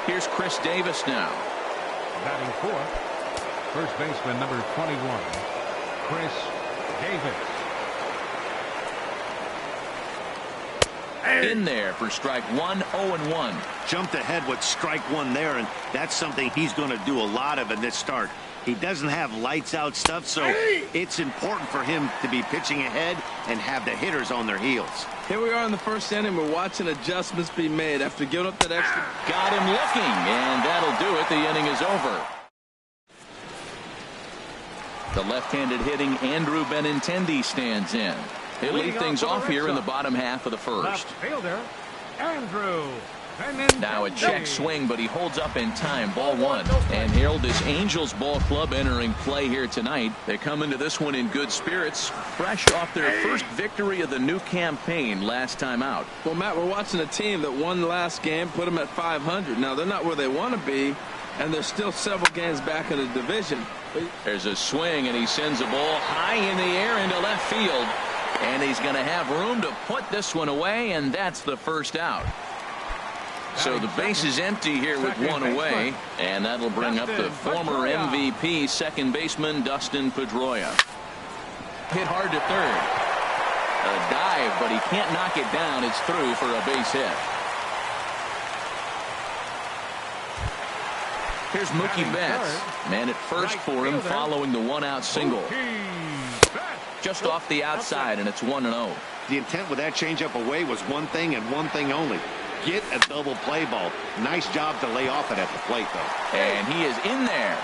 Here's Chris Davis now. Batting fourth, first baseman number 21, Chris Davis. In there for strike one, 0-1. Jumped ahead with strike one there, and that's something he's going to do a lot of in this start. He doesn't have lights out stuff, so it's important for him to be pitching ahead and have the hitters on their heels. Here we are in the first inning. We're watching adjustments be made after giving up that extra. Got him looking, and that'll do it. The inning is over. The left-handed hitting Andrew Benintendi stands in. He'll lead things off here in the bottom half of the first. Left fielder, Andrew. Now a check swing, but he holds up in time. Ball one. And Harold, this Angels ball club entering play here tonight. They come into this one in good spirits, fresh off their first victory of the new campaign last time out. Well, Matt, we're watching a team that won the last game, put them at 500. Now, they're not where they want to be, and they're still several games back in the division. There's a swing, and he sends a ball high in the air into left field. And he's going to have room to put this one away, and that's the first out. So the base is empty here with one away, and that'll bring up the former MVP second baseman Dustin Pedroia. Hit hard to third. A dive, but he can't knock it down. It's through for a base hit. Here's Mookie Betts. Man at first for him following the one-out single. Just off the outside, and it's 1-0. The intent with that changeup away was one thing and one thing only. Get a double play ball. Nice job to lay off it at the plate, though. And he is in there.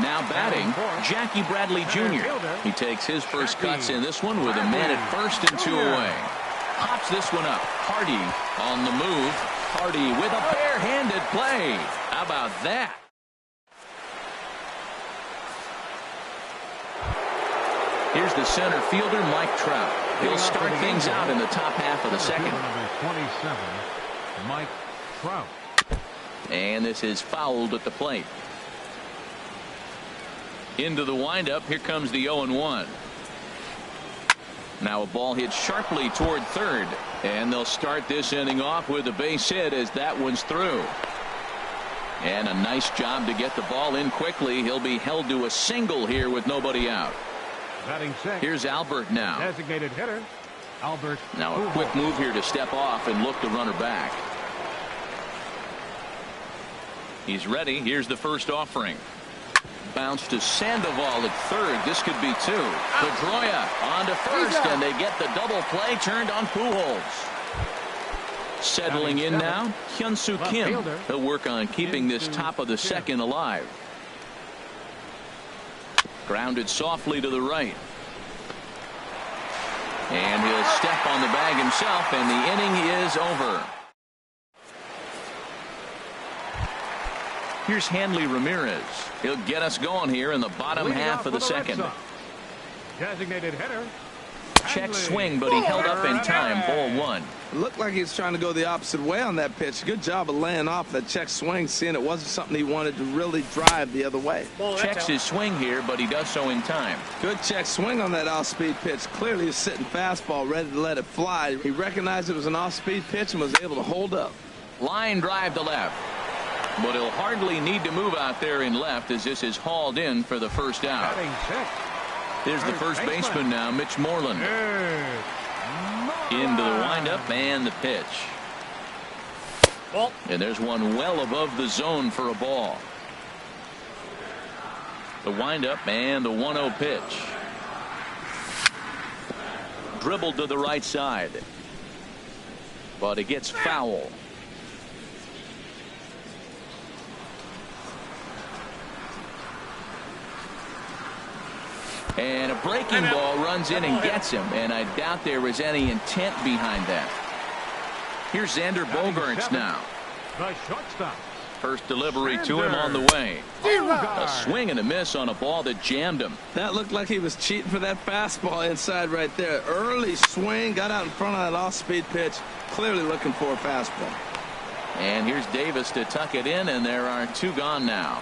Now batting, Jackie Bradley Jr. He takes his first cuts in this one with a man at first and two away. Pops this one up. Hardy on the move. Hardy with a bare-handed play. How about that? Here's the center fielder, Mike Trout. He'll start things out in the top half of the second. Number 27, Mike Trout. And this is fouled at the plate. Into the windup. Here comes the 0-1. Now a ball hit sharply toward third. And they'll start this inning off with a base hit as that one's through. And a nice job to get the ball in quickly. He'll be held to a single here with nobody out. Here's Albert now. Designated hitter, Albert. Now a quick move here to step off and look the runner back. He's ready. Here's the first offering. Bounce to Sandoval at third. This could be two. Pedroia on to first, and they get the double play turned on Pujols. Settling in now, Hyun-Soo Kim. He'll work on keeping this top of the second alive. Grounded softly to the right. And he'll step on the bag himself, and the inning is over. Here's Hanley Ramirez. He'll get us going here in the bottom half of the second. Designated hitter. Check swing, but he held up in time. Ball one. It looked like he was trying to go the opposite way on that pitch. Good job of laying off that check swing, seeing it wasn't something he wanted to really drive the other way. Checks his swing here, but he does so in time. Good check swing on that off-speed pitch. Clearly he's sitting fastball, ready to let it fly. He recognized it was an off-speed pitch and was able to hold up. Line drive to left. But he'll hardly need to move out there in left as this is hauled in for the first out. There's the first baseman now, Mitch Moreland. Into the windup and the pitch. And there's one well above the zone for a ball. The windup and the 1-0 pitch. Dribbled to the right side. But it gets foul. And a breaking ball runs in and gets him, and I doubt there was any intent behind that. Here's Xander Bogaerts now. The shortstop. First delivery to him on the way. A swing and a miss on a ball that jammed him. That looked like he was cheating for that fastball inside right there. Early swing, got out in front of that off-speed pitch. Clearly looking for a fastball. And here's Davis to tuck it in, and there are 2 gone now.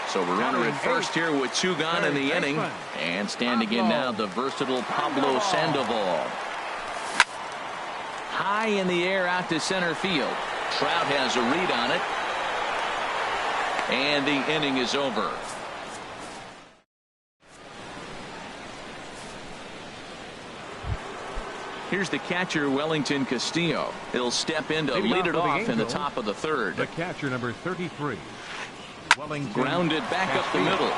So we're runner at first here with 2 gone in the inning. And standing in now, the versatile Pablo Sandoval. High in the air out to center field. Trout has a read on it. And the inning is over. Here's the catcher, Wellington Castillo. He'll step in to lead it off in the top of the 3rd. The catcher, number 33. Wellington. Grounded back up the middle.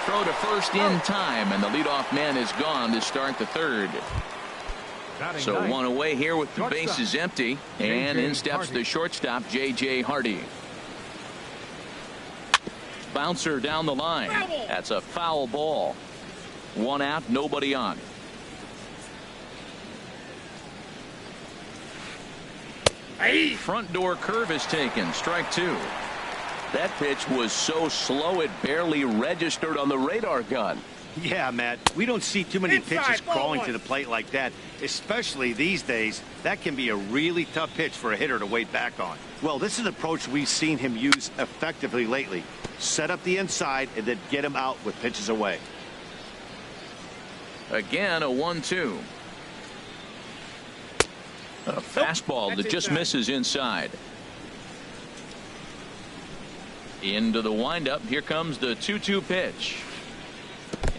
Throw to first in time, and the leadoff man is gone to start the 3rd. So 1 away here with the bases empty, and in steps the shortstop, J.J. Hardy. Bouncer down the line. That's a foul ball. 1 out, nobody on. Front door curve is taken. Strike 2. That pitch was so slow it barely registered on the radar gun. Yeah, Matt, we don't see too many pitches crawling to the plate like that, especially these days. That can be a really tough pitch for a hitter to wait back on. Well, this is an approach we've seen him use effectively lately. Set up the inside and then get him out with pitches away. Again, a 1-2. A fastball that just misses inside. Into the windup. Here comes the 2-2 pitch.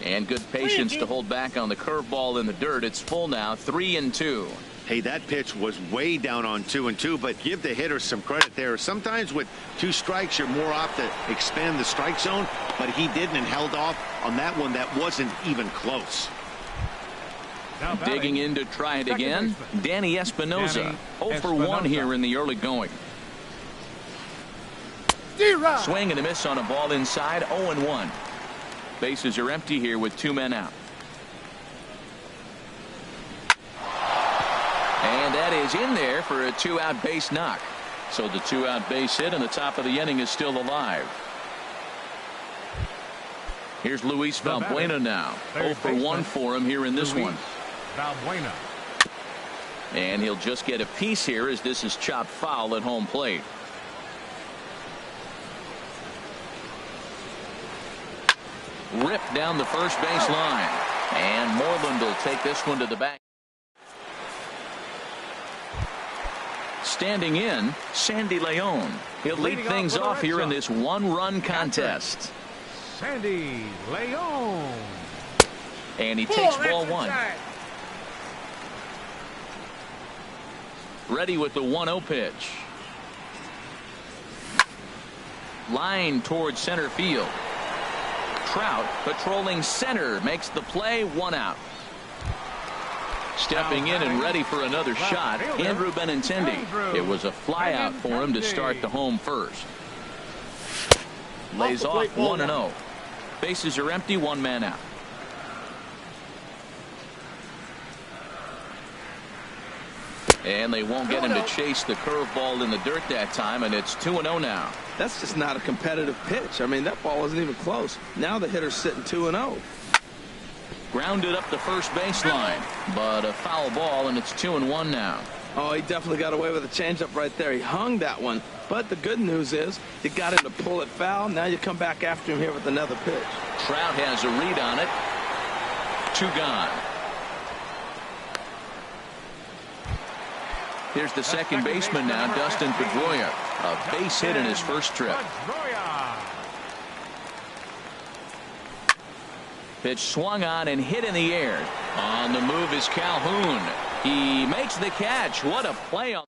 And good patience to hold back on the curveball in the dirt. It's full now, 3-2. Hey, that pitch was way down on 2-2, but give the hitter some credit there. Sometimes with 2 strikes, you're more apt to expand the strike zone, but he didn't and held off on that one that wasn't even close. Digging in to try it again, Danny Espinosa. 0 for 1 here in the early going. Swing and a miss on a ball inside, 0-1. Bases are empty here with 2 men out. And that is in there for a 2-out base knock. So the 2-out base hit and the top of the inning is still alive. Here's Luis Valbuena now. 0 for 1 for him here in this one. Valbuena. And he'll just get a piece here as this is chopped foul at home plate. Ripped down the first base line. And Moreland will take this one to the back. Standing in, Sandy Leon. He'll lead things off here in this 1-run contest. Sandy Leon. And he takes ball 1. Ready with the 1-0 pitch. Line towards center field. Trout patrolling center makes the play, 1 out. Stepping in and ready for another shot, Andrew Benintendi. It was a fly out for him to start the home first. Lays off 1-0. Bases are empty, 1 man out. And they won't get him to chase the curveball in the dirt that time, and it's 2-0 now. That's just not a competitive pitch. I mean, that ball wasn't even close. Now the hitter's sitting 2-0. Grounded up the first baseline, but a foul ball, and it's 2-1 now. Oh, he definitely got away with a changeup right there. He hung that one. But the good news is you got him to pull it foul. Now you come back after him here with another pitch. Trout has a read on it. 2 gone. Here's the second baseman now, Dustin Pedroia. A base hit in his first trip. Pitch swung on and hit in the air. On the move is Calhoun. He makes the catch. What a play on.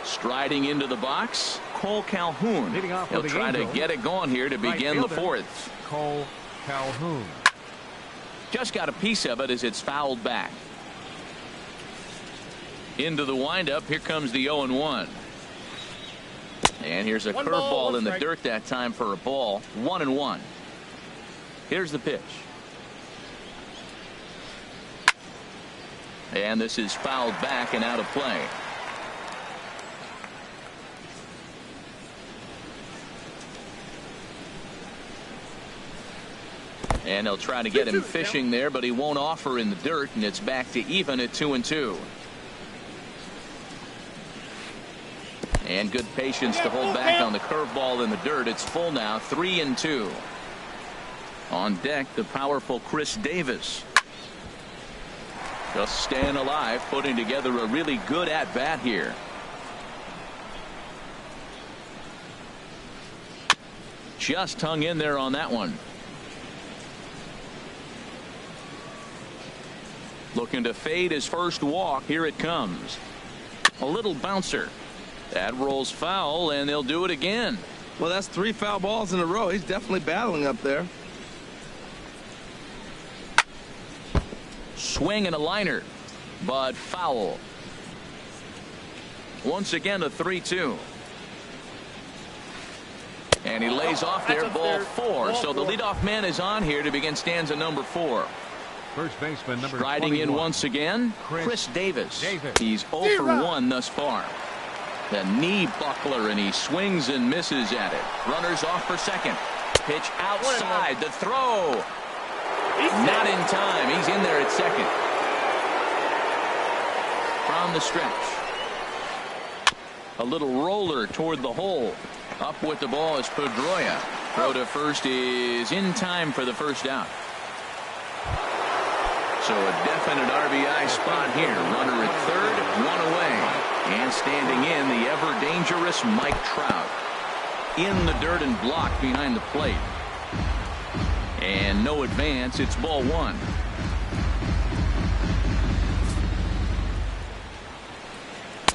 Striding into the box, Cole Calhoun. He'll try to get it going here to begin the 4th. Cole Calhoun. Just got a piece of it as it's fouled back. Into the windup. Here comes the 0-1. And here's a curveball in the dirt that time for a ball. 1-1. Here's the pitch. And this is fouled back and out of play. And they'll try to get him fishing there, but he won't offer in the dirt, and it's back to even at 2-2. And good patience to hold back on the curveball in the dirt. It's full now, 3-2. On deck, the powerful Chris Davis. Just staying alive, putting together a really good at-bat here. Just hung in there on that one. Looking to fade his first walk. Here it comes. A little bouncer. That rolls foul, and they'll do it again. Well, that's 3 foul balls in a row. He's definitely battling up there. Swing and a liner, but foul. Once again, a 3-2. And he lays off there, ball 4. So the leadoff man is on here to begin stanza number 4. First baseman number Striding 21. in once again, Chris Davis. He's 0 for 1 thus far. The knee buckler, and he swings and misses at it. Runners off for second. Pitch outside. The throw. Not in time. He's in there at second. From the stretch. A little roller toward the hole. Up with the ball is Pedroia. Throw to first is in time for the first out. So a definite RBI spot here. Runner at third, 1 away. And standing in, the ever-dangerous Mike Trout. In the dirt and blocked behind the plate. And no advance. It's ball 1.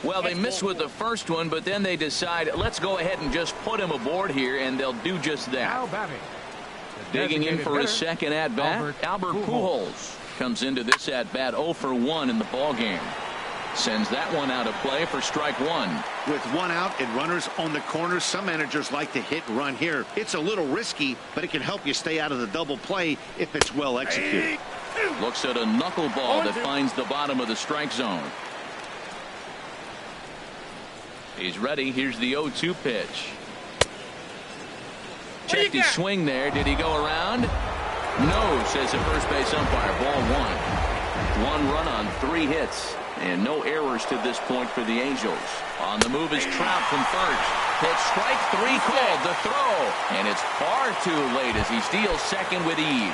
Well, they miss with the first one, but then they decide, let's go ahead and just put him aboard here, and they'll do just that. Digging in for his second at-bat, Albert Pujols comes into this at-bat 0 for 1 in the ballgame. Sends that one out of play for strike 1. With 1 out and runners on the corners, some managers like to hit and run here. It's a little risky, but it can help you stay out of the double play if it's well executed. Looks at a knuckleball that finds the bottom of the strike zone. He's ready. Here's the 0-2 pitch. Checked his swing there. Did he go around? No, says the first base umpire. Ball 1. 1 run on 3 hits. And no errors to this point for the Angels. On the move is Trout from first. Pitch strike 3 called. The throw. And it's far too late as he steals second with ease.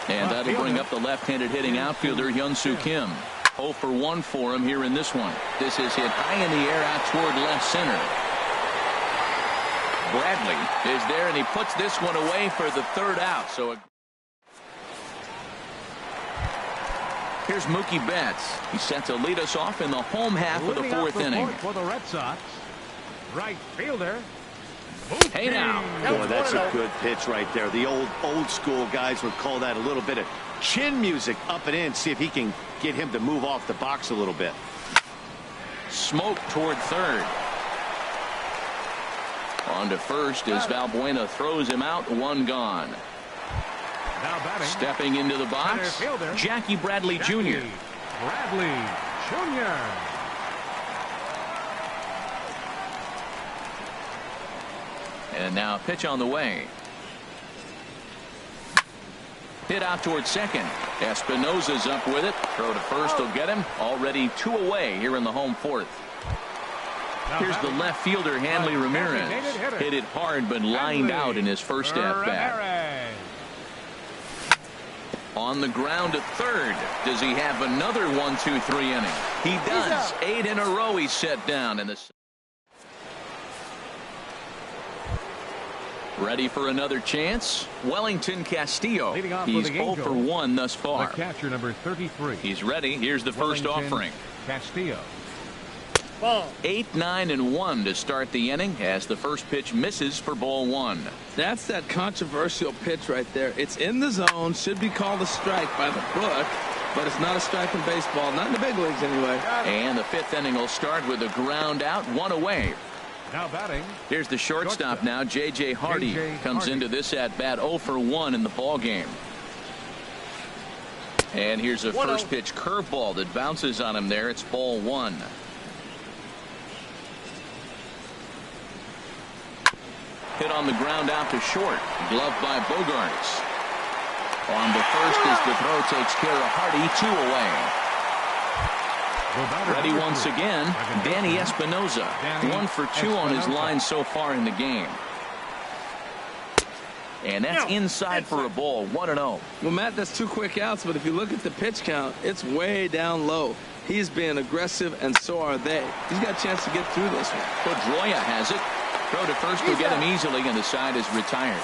And that'll bring up the left-handed hitting outfielder Hyun-Soo Kim. 0 for 1 for him here in this one. This is hit high in the air out toward left center. Bradley is there, and he puts this one away for the third out. So here's Mookie Betts. He's set to lead us off in the home half of the 4th inning. For the Red Sox, right fielder. Hey now. Boy, that's a good pitch right there. The old school guys would call that a little bit of chin music up and in. See if he can get him to move off the box a little bit. Smoke toward third. On to first as Valbuena throws him out. 1 gone. Stepping into the box, Jackie Bradley Jr. Bradley Jr. And now pitch on the way. Hit out towards second. Espinosa's up with it. Throw to first will get him. Already 2 away here in the home 4th. Here's the left fielder, Hanley Ramirez. Hit it hard, but lined out in his first at-bat. On the ground at third. Does he have another 1-2-3 inning? He does. 8 in a row he's set down in the. Ready for another chance? Wellington Castillo. He's 0 for 1 thus far. The catcher number 33. He's ready. Here's the first offering. Castillo. 8, 9, and 1 to start the inning as the first pitch misses for ball 1. That's that controversial pitch right there. It's in the zone, should be called a strike by the book, but it's not a strike in baseball, not in the big leagues anyway. And the 5th inning will start with a ground out, 1 away. Now batting. Here's the shortstop now. J.J. Hardy comes into this at bat 0 for 1 in the ball game. And here's a first pitch curveball that bounces on him there. It's ball 1. Hit on the ground out to short. Gloved by Bogarts. On the first as the throw takes care of Hardy. 2 away. Ready once again, Danny Espinoza. 1 for 2 on his line so far in the game. And that's inside for a ball. 1-0. Well, Matt, that's 2 quick outs, but if you look at the pitch count, it's way down low. He's being aggressive, and so are they. He's got a chance to get through this one. Pedroia has it. Throw to first will get him easily, and the side is retired.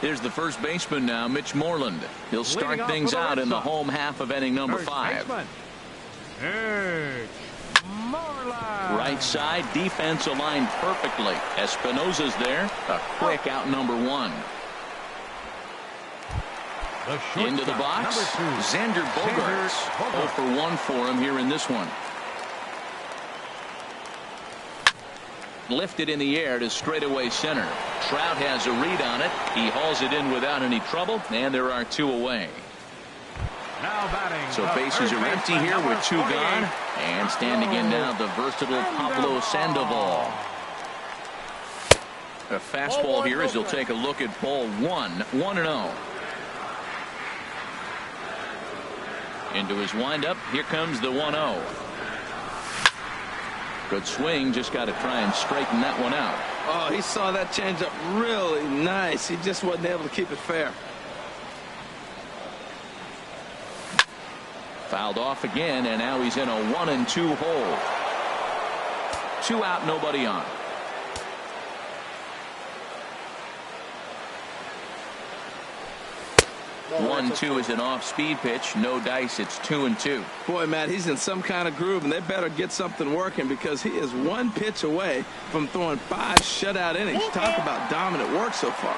Here's the first baseman now, Mitch Moreland. He'll start things out in the home half of inning number 5. Right side, defense aligned perfectly. Espinoza's there. A quick out number 1. Into the box, Xander Bogaerts. 0 for 1 for him here in this one. Lifted in the air to straightaway center. Trout has a read on it. He hauls it in without any trouble, and there are 2 away. Now batting. So bases are empty here with 2 gone. And standing in now, the versatile Pablo Sandoval. A fastball here as he'll take a look at ball 1. 1-0. Into his windup. Here comes the 1-0. Good swing. Just got to try and straighten that one out. Oh, he saw that changeup really nice. He just wasn't able to keep it fair. Fouled off again, and now he's in a 1-2 hole. 2 out, nobody on. One, 2 is an off-speed pitch. No dice. It's 2-2. Boy, Matt, he's in some kind of groove, and they better get something working because he is 1 pitch away from throwing 5 shutout innings. Talk about dominant work so far.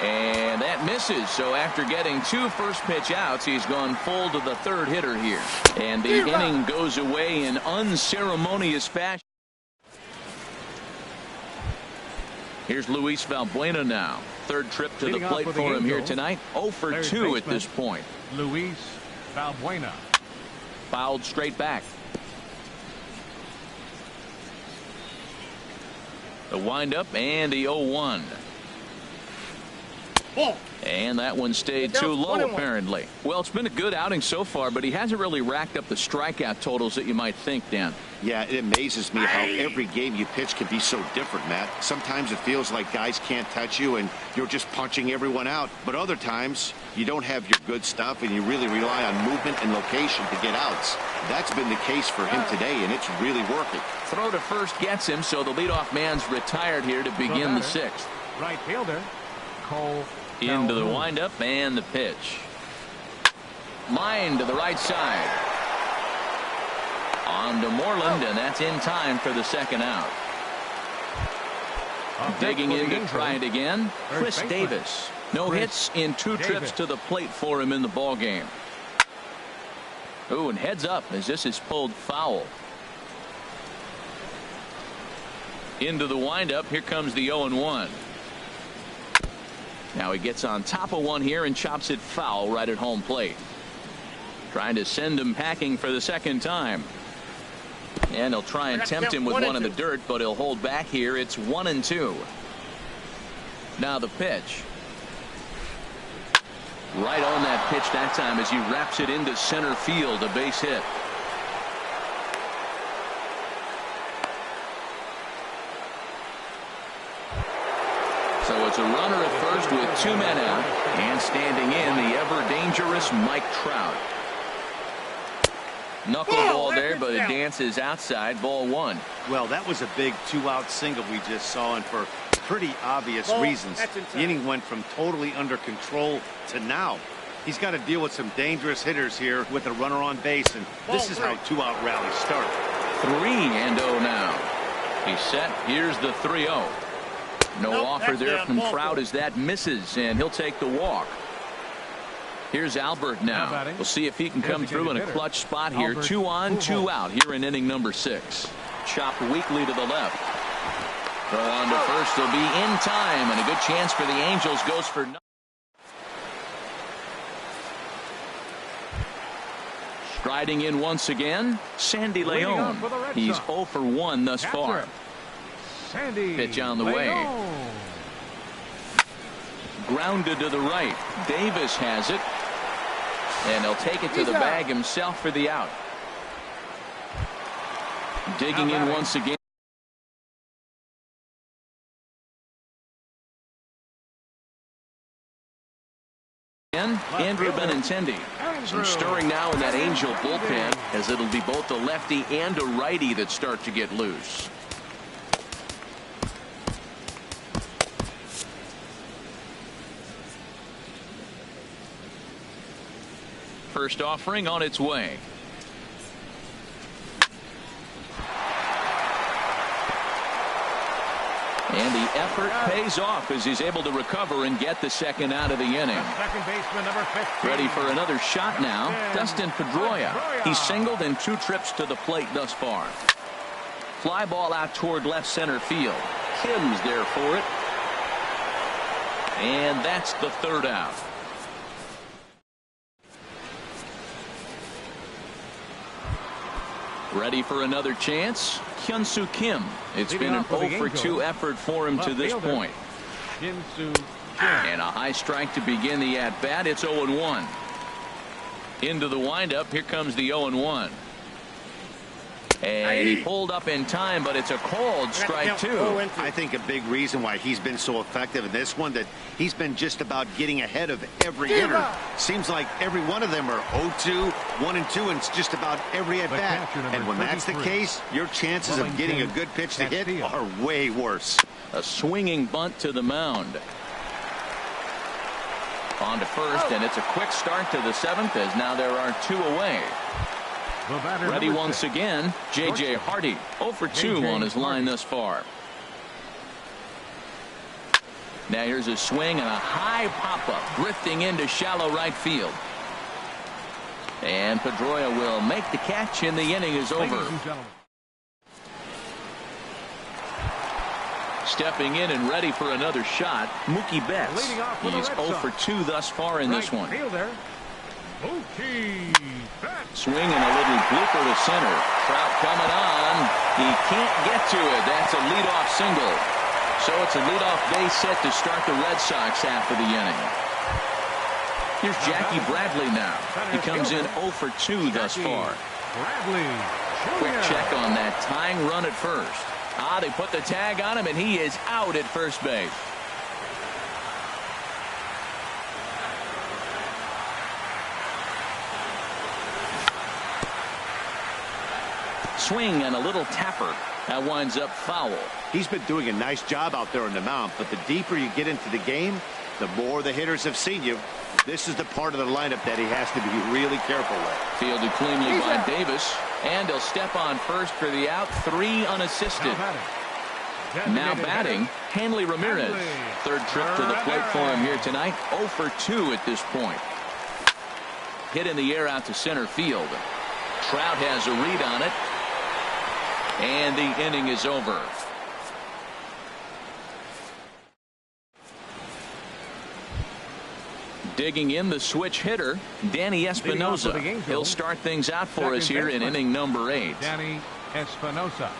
And that misses. So after getting 2 first pitch outs, he's gone full to the 3rd hitter here. And the inning goes away in unceremonious fashion. Here's Luis Valbuena now. 3rd trip to the plate for him here tonight. 0 for 2 at this point. Luis Valbuena. Fouled straight back. The windup and the 0-1. And that one stayed too low, apparently. Well, it's been a good outing so far, but he hasn't really racked up the strikeout totals that you might think, Dan. Yeah, it amazes me how every game you pitch can be so different, Matt. Sometimes it feels like guys can't touch you and you're just punching everyone out. But other times, you don't have your good stuff and you really rely on movement and location to get outs. That's been the case for him today, and it's really working. Throw to first gets him, so the leadoff man's retired here to begin the 6th. Right fielder, Cole. Into the windup and the pitch. Line to the right side. On to Moreland, and that's in time for the 2nd out. Digging in to try it again, Chris Davis. No hits in 2 trips to the plate for him in the ball game. Ooh, and heads up as this is pulled foul. Into the windup. Here comes the 0-1. Now he gets on top of one here and chops it foul right at home plate. Trying to send him packing for the 2nd time. And he'll try and tempt him with one in the dirt, but he'll hold back here. It's 1-2. Now the pitch. Right on that pitch that time as he wraps it into center field, a base hit. So it's a runner at first with 2 men out, and standing in the ever-dangerous Mike Trout. Knuckleball there, but it dances outside. Ball 1. Well, that was a big 2-out single we just saw, and for pretty obvious reasons. The inning went from totally under control to now. He's got to deal with some dangerous hitters here with a runner on base, and this is how 2-out rallies start. 3-0 now. He's set. Here's the 3-0. No offer there from Trout as that misses, and he'll take the walk. Here's Albert now. We'll see if he can come through in a clutch spot here. 2 on, 2 out here in inning number 6. Chopped weakly to the left. Throw on to first will be in time, and a good chance for the Angels. Goes for nothing. Striding in once again, Sandy Leon. He's 0 for 1 thus far. Pitch on the way. Grounded to the right. Davis has it. And he'll take it to the bag himself for the out. Digging in once again. Andrew Benintendi. Some stirring now in that Angel bullpen, as it'll be both a lefty and a righty that start to get loose. First offering on its way. And the effort pays off as he's able to recover and get the second out of the inning. Second baseman, number 15. Ready for another shot now. Dustin Pedroia. He's singled in 2 trips to the plate thus far. Fly ball out toward left center field. Kim's there for it. And that's the 3rd out. Ready for another chance. Hyun-Soo Kim. It's been an 0 for 2 effort for him to this point. And a high strike to begin the at-bat. It's 0-1. Into the windup. Here comes the 0-1. And he pulled up in time, but it's a called strike 2. I think a big reason why he's been so effective in this one, that he's been just about getting ahead of every hitter. Seems like every one of them are 0-2, 1-2, and it's just about every at-bat. And when that's the case, your chances of getting a good pitch to hit are way worse. A swinging bunt to the mound. On to first, and it's a quick start to the 7th, as now there are 2 away. Ready once again, J.J. Hardy. 0 for 2 on his line thus far. Now here's a swing and a high pop-up, drifting into shallow right field. And Pedroia will make the catch, and the inning is over. Stepping in and ready for another shot, Mookie Betts. He's 0 for 2 thus far in this one. Swing and a little blooper to center. Trout coming on. He can't get to it. That's a leadoff single. So it's a leadoff base hit to start the Red Sox half of the inning. Here's Jackie Bradley now. He comes in 0 for 2 thus far. Quick check on that tying run at first. They put the tag on him, and he is out at first base. Swing and a little tapper. That winds up foul. He's been doing a nice job out there on the mound, but the deeper you get into the game, the more the hitters have seen you. This is the part of the lineup that he has to be really careful with. Fielded cleanly by Davis, and he'll step on first for the out. 3 unassisted. Now batting, Hanley Ramirez. 3rd trip to the plate for him here tonight. 0 for 2 at this point. Hit in the air out to center field. Trout has a read on it. And the inning is over. Digging in, the switch hitter, Danny Espinosa. He'll start things out for us here in inning number 8. Danny Espinosa.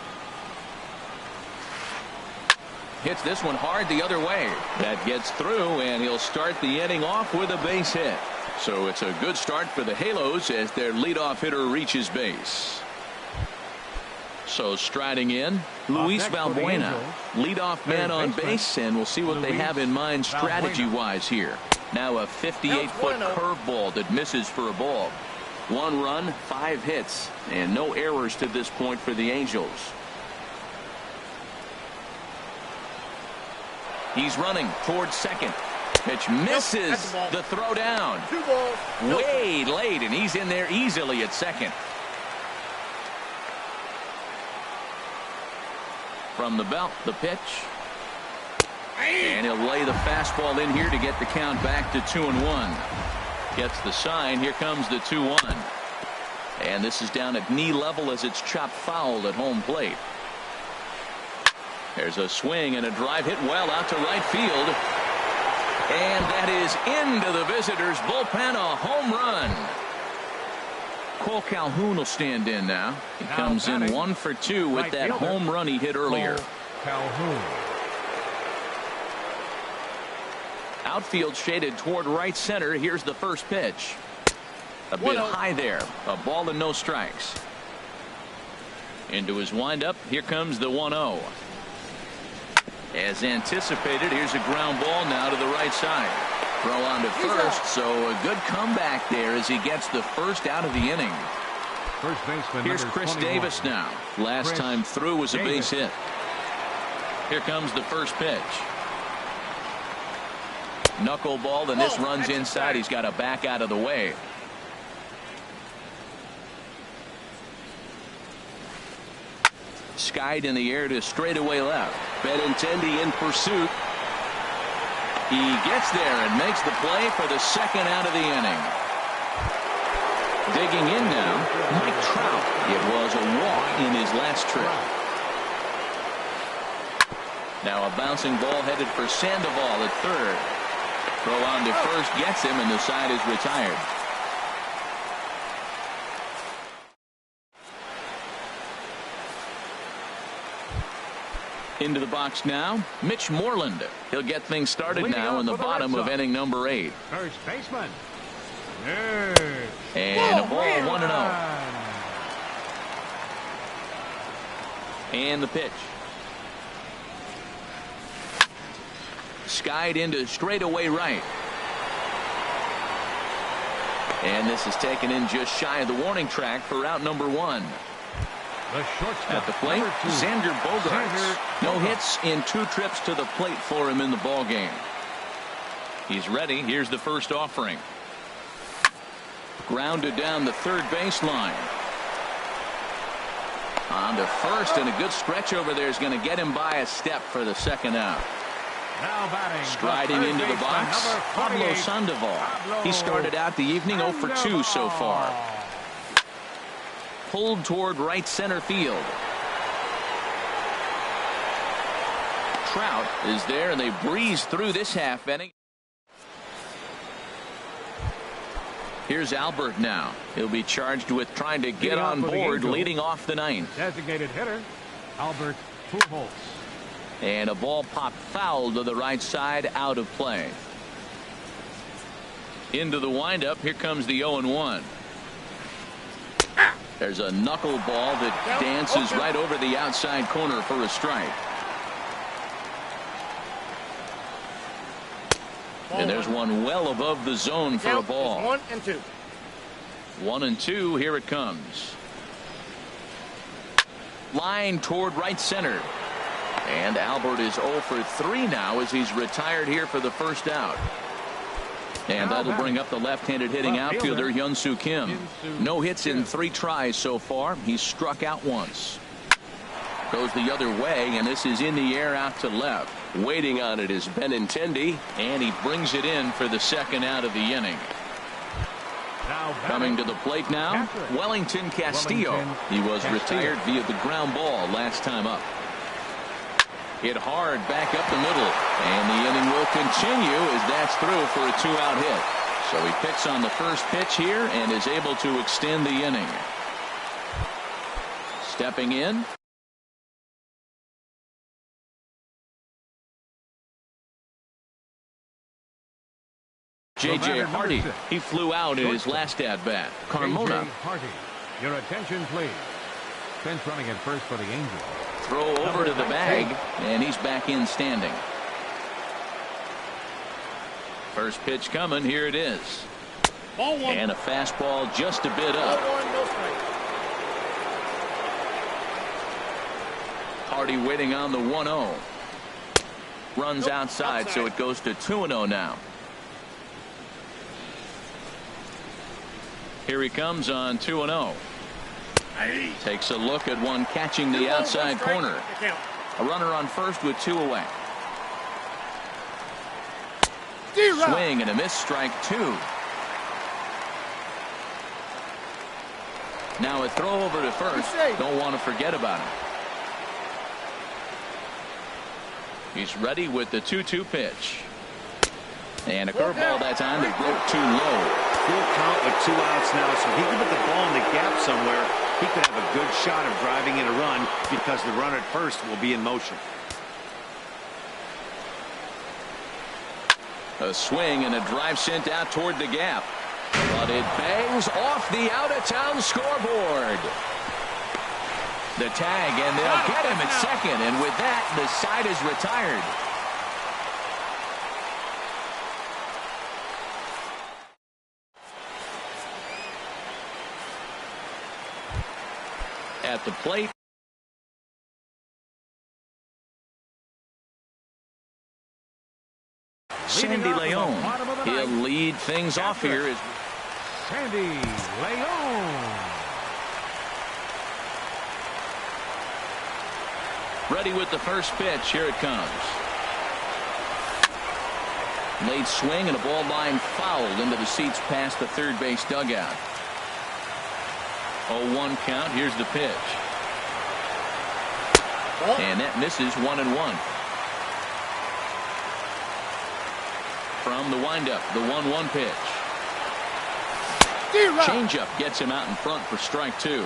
Hits this one hard the other way. That gets through, and he'll start the inning off with a base hit. So it's a good start for the Halos as their leadoff hitter reaches base. So striding in, Luis Valbuena, leadoff man on base, and we'll see what they have in mind strategy-wise here. Now a 58-foot curveball that misses for a ball. 1 run, 5 hits, and no errors to this point for the Angels. He's running towards second. Pitch misses the throw down. Way late, and he's in there easily at second. From the belt, the pitch. And he'll lay the fastball in here to get the count back to 2-1. Gets the sign. Here comes the 2-1. And this is down at knee level as it's chopped foul at home plate. There's a swing and a drive hit well out to right field. And that is into the visitors' bullpen, a home run. Cole Calhoun will stand in now. He comes in 1 for 2 with that home run he hit earlier. Calhoun. Outfield shaded toward right center. Here's the first pitch. A bit high there. A ball and no strikes. Into his windup. Here comes the 1-0. As anticipated, here's a ground ball now to the right side. Throw on to first, so a good comeback there as he gets the first out of the inning. First baseman. Here's Chris 21. Davis now. Last time through was a base hit. Here comes the first pitch. Knuckleball, and this runs inside. He's got to back out of the way. Skied in the air to straightaway left. Benintendi in pursuit. He gets there and makes the play for the second out of the inning. Digging in now, Mike Trout. It was a walk in his last trip. Now a bouncing ball headed for Sandoval at third. Throw on to first gets him, and the side is retired. Into the box now, Mitch Moreland. He'll get things started now in the bottom of inning number 8. First baseman. And a ball 1-0. And the pitch. Skied into straightaway right. And this is taken in just shy of the warning track for out number 1. At the plate, Xander Bogaerts. No hits in 2 trips to the plate for him in the ball game. He's ready. Here's the first offering. Grounded down the third baseline. On to first, and a good stretch over there is going to get him by a step for the second out. Now batting. Striding into the box, Pablo Sandoval. He started out the evening 0 for 2 so far. Pulled toward right center field. Trout is there, and they breeze through this half inning. Here's Albert now. He'll be charged with trying to get on board, leading off the 9th. Designated hitter, Albert Pujols. And a ball popped foul to the right side, out of play. Into the windup. Here comes the 0-1. There's a knuckleball that dances right over the outside corner for a strike. And there's one well above the zone for a ball. 1-2. 1-2. Here it comes. Line toward right center. And Albert is 0 for 3 now as he's retired here for the first out. And that'll bring up the left-handed hitting outfielder Hyun-Soo Kim. No hits in 3 tries so far. He's struck out once. Goes the other way, and this is in the air out to left. Waiting on it is Benintendi, and he brings it in for the second out of the inning. Coming to the plate now, Wellington Castillo. He was retired via the ground ball last time up. Hit hard back up the middle, and the inning will continue as that's through for a 2-out hit. So he picks on the first pitch here and is able to extend the inning. Stepping in, J.J. Hardy. He flew out in his last at-bat. Carmona. J.J. Hardy. Your attention, please. Bench running at first for the Angels. Throw over to the bag, and he's back in standing. First pitch coming. Here it is. Ball 1. And a fastball just a bit up. Ball 1, no strike. Hardy waiting on the 1-0. Runs outside, so it goes to 2-0 now. Here he comes on 2-0. Takes a look at one catching the outside corner. A runner on first with 2 away. Swing and a miss, strike 2. Now a throw over to first. Don't want to forget about him. He's ready with the 2-2 pitch. And a curveball that time that broke too low. Full count with 2 outs now, so he can put the ball in the gap somewhere. He could have a good shot of driving in a run because the runner at first will be in motion. A swing and a drive sent out toward the gap. But it bangs off the out-of-town scoreboard. The tag, and they'll get him at second. And with that, the side is retired. At the plate, Sandy Leon. He'll lead things off here. As Sandy Leon. ready with the first pitch. Here it comes. Late swing and a ball line fouled into the seats past the third base dugout. 0-1 count. Here's the pitch. And that misses 1-1. From the windup, the 1-1 pitch. Changeup gets him out in front for strike 2.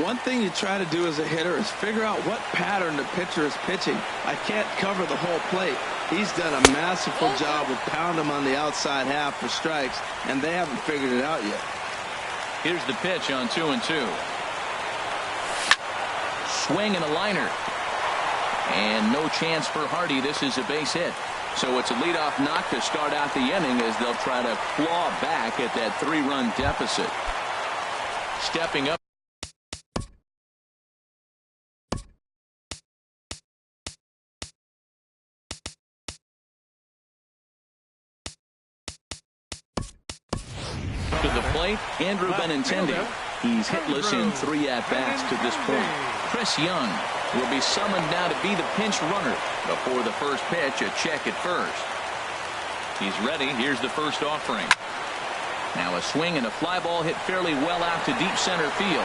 One thing you try to do as a hitter is figure out what pattern the pitcher is pitching. I can't cover the whole plate. He's done a masterful job of pounding him on the outside half for strikes, and they haven't figured it out yet. Here's the pitch on 2-2. Swing and a liner. And no chance for Hardy. This is a base hit. So it's a leadoff knock to start out the inning as they'll try to claw back at that 3-run deficit. Stepping up. To the plate, Andrew Benintendi. He's hitless in 3 at-bats to this point. Chris Young will be summoned now to be the pinch runner before the first pitch. A check at first. He's ready. Here's the first offering. Now a swing and a fly ball hit fairly well out to deep center field.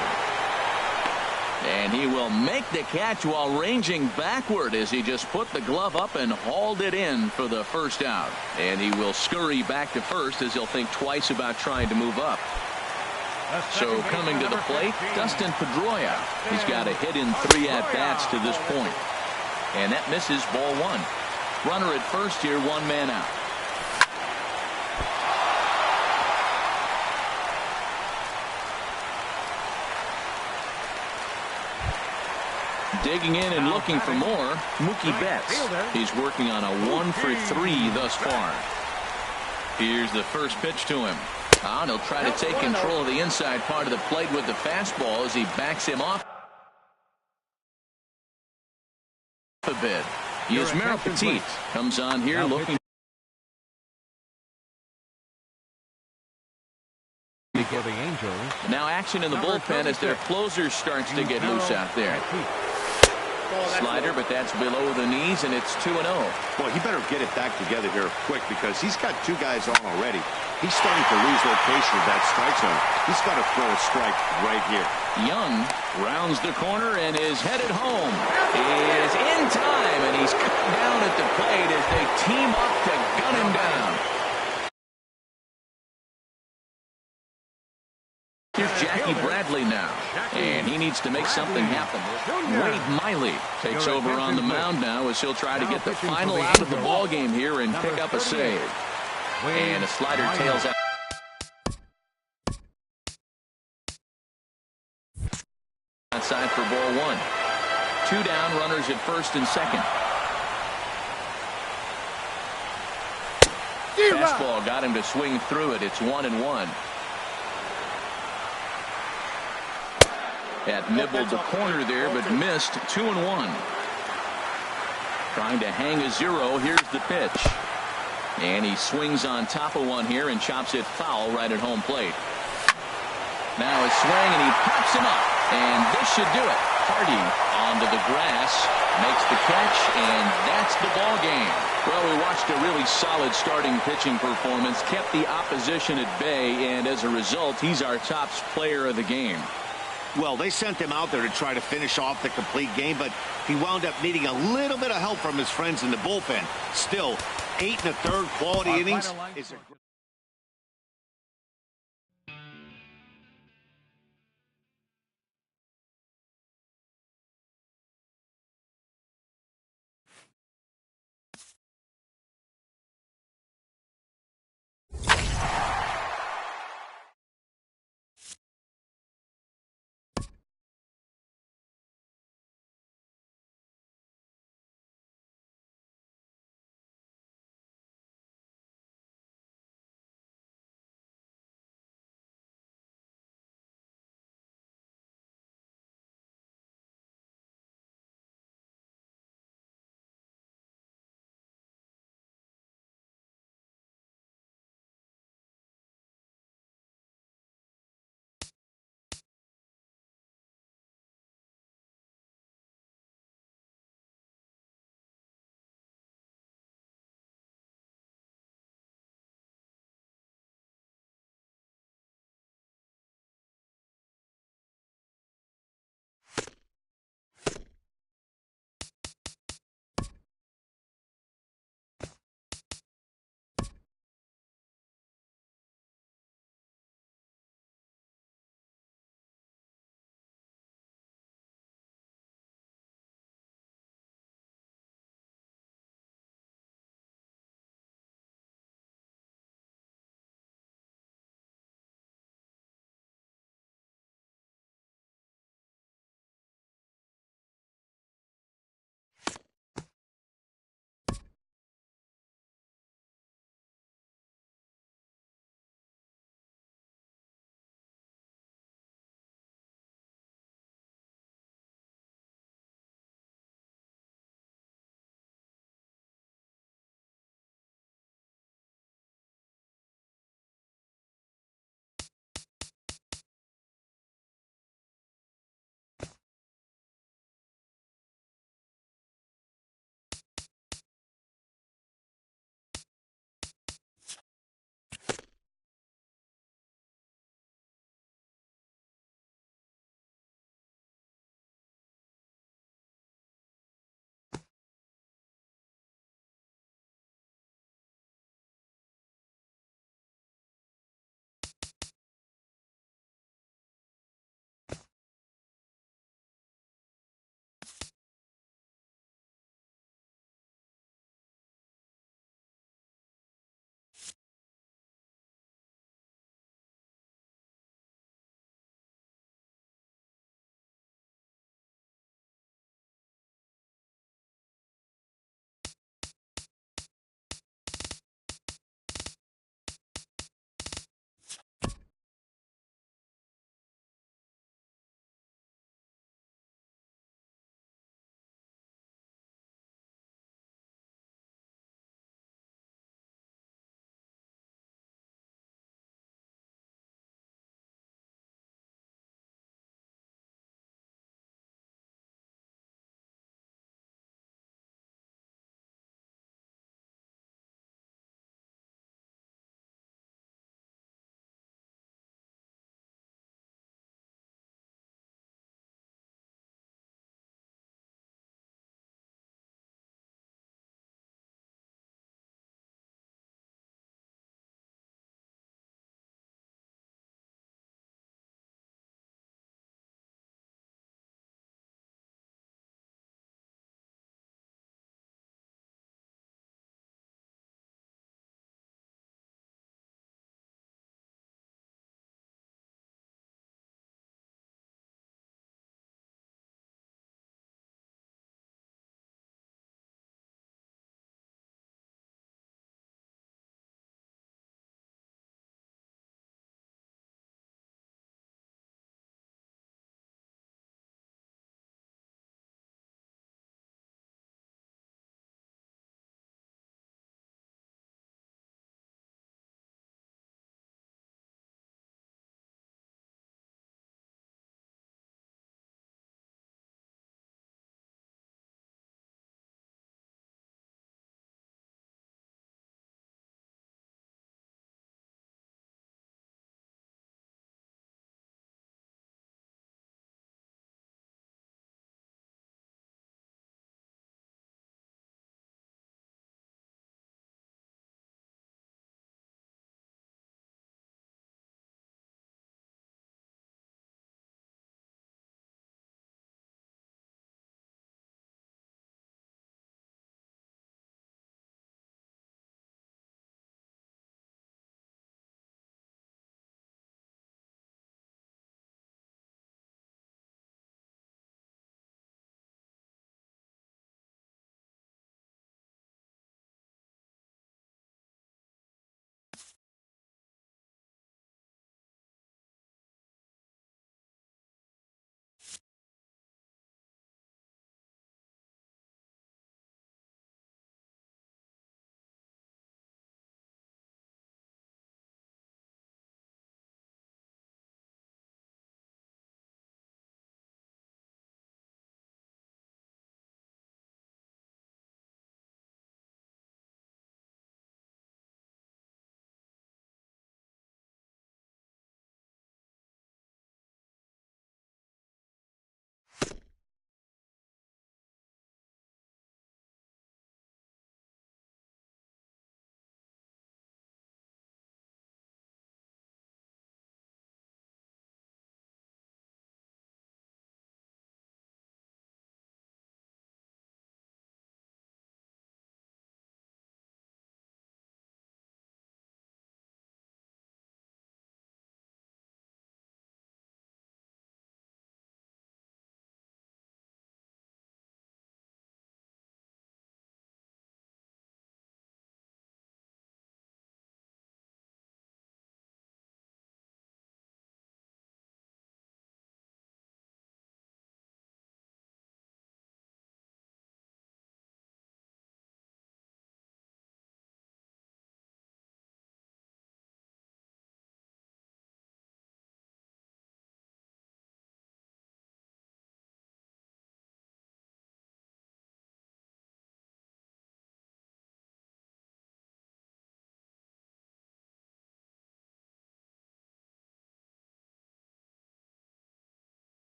And he will make the catch while ranging backward as he just put the glove up and hauled it in for the first out. And he will scurry back to first as he'll think twice about trying to move up. So coming to the plate, Dustin Pedroia. He's got a hit in 3 at-bats to this point. And that misses ball 1. Runner at first here, 1 man out. Digging in and looking for more, Mookie Betts. He's working on a 1 for 3 thus far. Here's the first pitch to him. And he'll try to take control of the inside part of the plate with the fastball as he backs him off a bit. Yusmeiro Petit comes on here looking for the Angels. now action in the bullpen as their closer starts to get loose out there. Slider, but that's below the knees, and it's 2-0. Boy, he better get it back together here quick because he's got 2 guys on already. He's starting to lose location of that strike zone. He's got to throw a strike right here. Young rounds the corner and is headed home. He is in time, and he's cut down at the plate as they team up to gun him down. Here's Jackie Bradley now, and he needs to make something happen. Wade Miley takes over on the mound now as he'll try to get the final out of the ball game here and pick up a save. And a slider tails out. Outside for ball 1. 2 down, runners at first and second. Fastball got him to swing through it. It's 1-1. That nibbled the corner there, but missed. 2-1. Trying to hang a 0. Here's the pitch. And he swings on top of one here and chops it foul right at home plate. Now a swing, and he pops him up. And this should do it. Hardy onto the grass, makes the catch, and that's the ball game. Well, we watched a really solid starting pitching performance, kept the opposition at bay, and as a result, he's our top player of the game. Well, they sent him out there to try to finish off the complete game, but he wound up needing a little bit of help from his friends in the bullpen. Still, 8 1/3 quality innings is a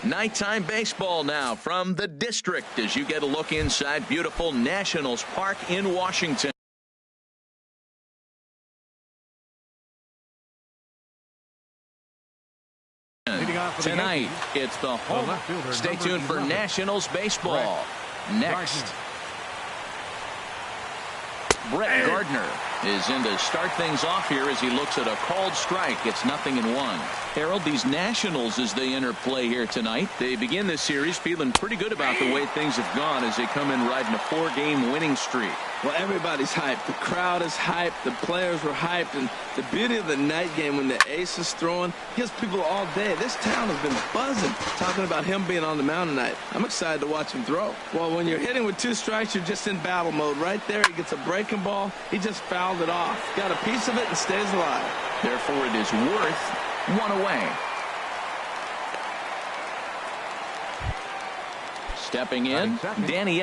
Nighttime baseball now from the district as you get a look inside beautiful Nationals Park in Washington. Tonight, it's the home. Stay tuned for Nationals baseball. Next, Brett Gardner is in to start things off here as he looks at a called strike. It's 0-1. Harold, these Nationals, as they enter play here tonight, they begin this series feeling pretty good about the way things have gone as they come in riding a 4-game winning streak. Well, everybody's hyped. The crowd is hyped. The players were hyped. And the beauty of the night game when the ace is throwing gives people all day. This town has been buzzing talking about him being on the mound tonight. I'm excited to watch him throw. Well, when you're hitting with 2 strikes, you're just in battle mode. Right there, he gets a breaking ball. He just fouled it off. Got a piece of it and stays alive. Therefore, it is worth 1 away. Stepping in, Danny.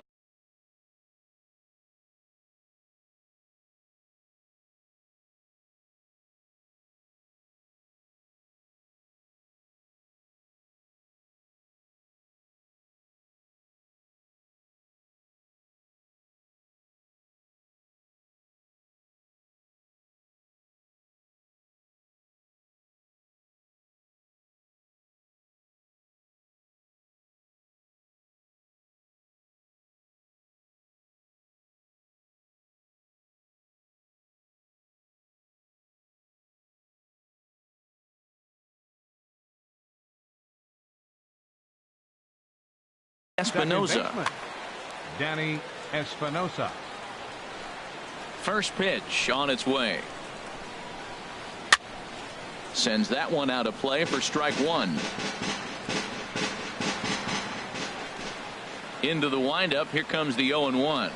Espinosa. Danny Espinosa. First pitch on its way. Sends that one out of play for strike 1. Into the windup. Here comes the 0-1.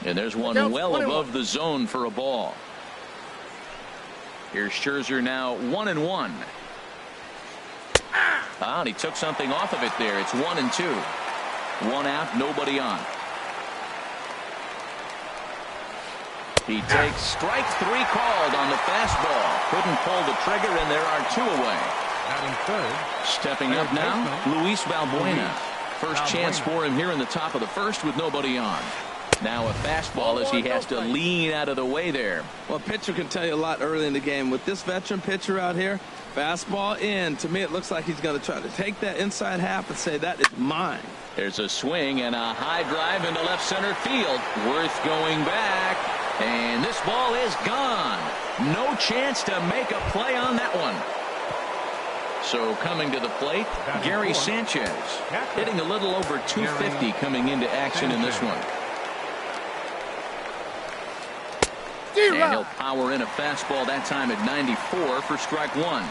And there's one well above the zone for a ball. Here's Scherzer now 1-1. And he took something off of it there. It's 1-2. 1 out, nobody on. He takes strike 3 called on the fastball. Couldn't pull the trigger, and there are 2 away. Batting third. Stepping up now, Luis Valbuena. First chance for him here in the top of the first with nobody on. Now a fastball as he has to lean out of the way there. Well, a pitcher can tell you a lot early in the game. With this veteran pitcher out here, fastball in. To me, it looks like he's going to try to take that inside half and say, that is mine. There's a swing and a high drive into left center field. Worth going back. And this ball is gone. No chance to make a play on that one. So coming to the plate, Gary Sanchez. Hitting a little over 250 coming into action in this one. And he'll power in a fastball that time at 94 for strike 1.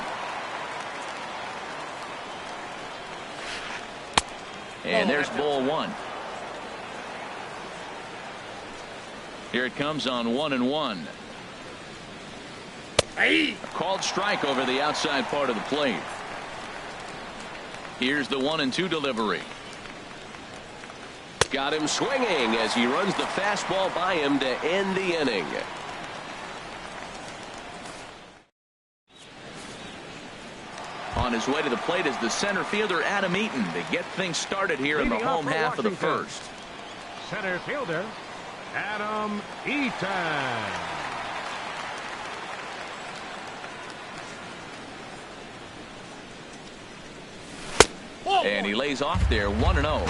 And there's ball 1. Here it comes on 1-1. A called strike over the outside part of the plate. Here's the 1-2 delivery. Got him swinging as he runs the fastball by him to end the inning. On his way to the plate is the center fielder Adam Eaton to get things started here in the home half of the first. Center fielder Adam Eaton. And he lays off there 1-0.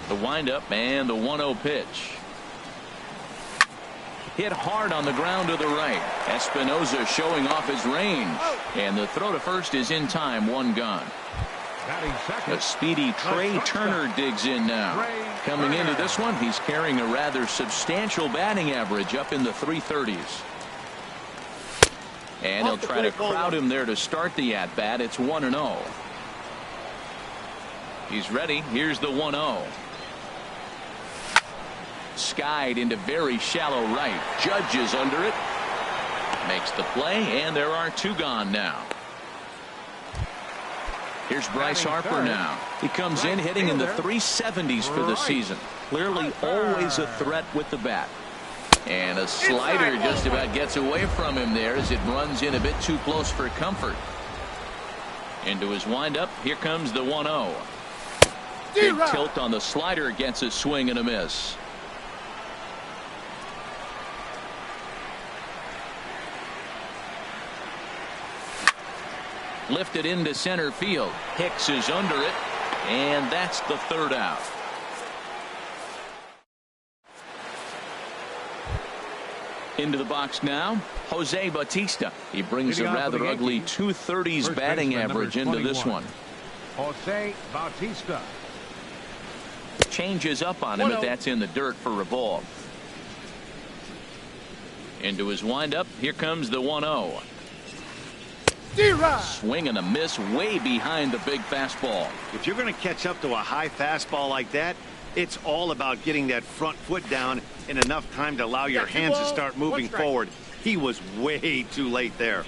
The windup and the 1-0 pitch. Hit hard on the ground to the right. Espinosa showing off his range. And the throw to first is in time. 1 gone. A speedy Trey Turner digs in now. Coming into this one, he's carrying a rather substantial batting average up in the 330s. And he'll try to crowd him there to start the at-bat. It's 1-0. He's ready. Here's the 1-0. Skied into very shallow right. Judge is under it. Makes the play, and there are 2 gone now. Here's Bryce Harper now. He comes in hitting in the 370s for the season. Clearly always a threat with the bat. And a slider just about gets away from him there as it runs in a bit too close for comfort. Into his windup. Here comes the 1-0. Big tilt on the slider, gets a swing and a miss. Lifted into center field. Hicks is under it, and that's the third out. Into the box now, Jose Bautista. He brings a rather ugly 230s batting average into this one. Jose Bautista. Changes up on him, but that's in the dirt for a ball. Into his windup. Here comes the 1-0. Swing and a miss way behind the big fastball. If you're going to catch up to a high fastball like that, it's all about getting that front foot down in enough time to allow your hands to start moving forward. He was way too late there.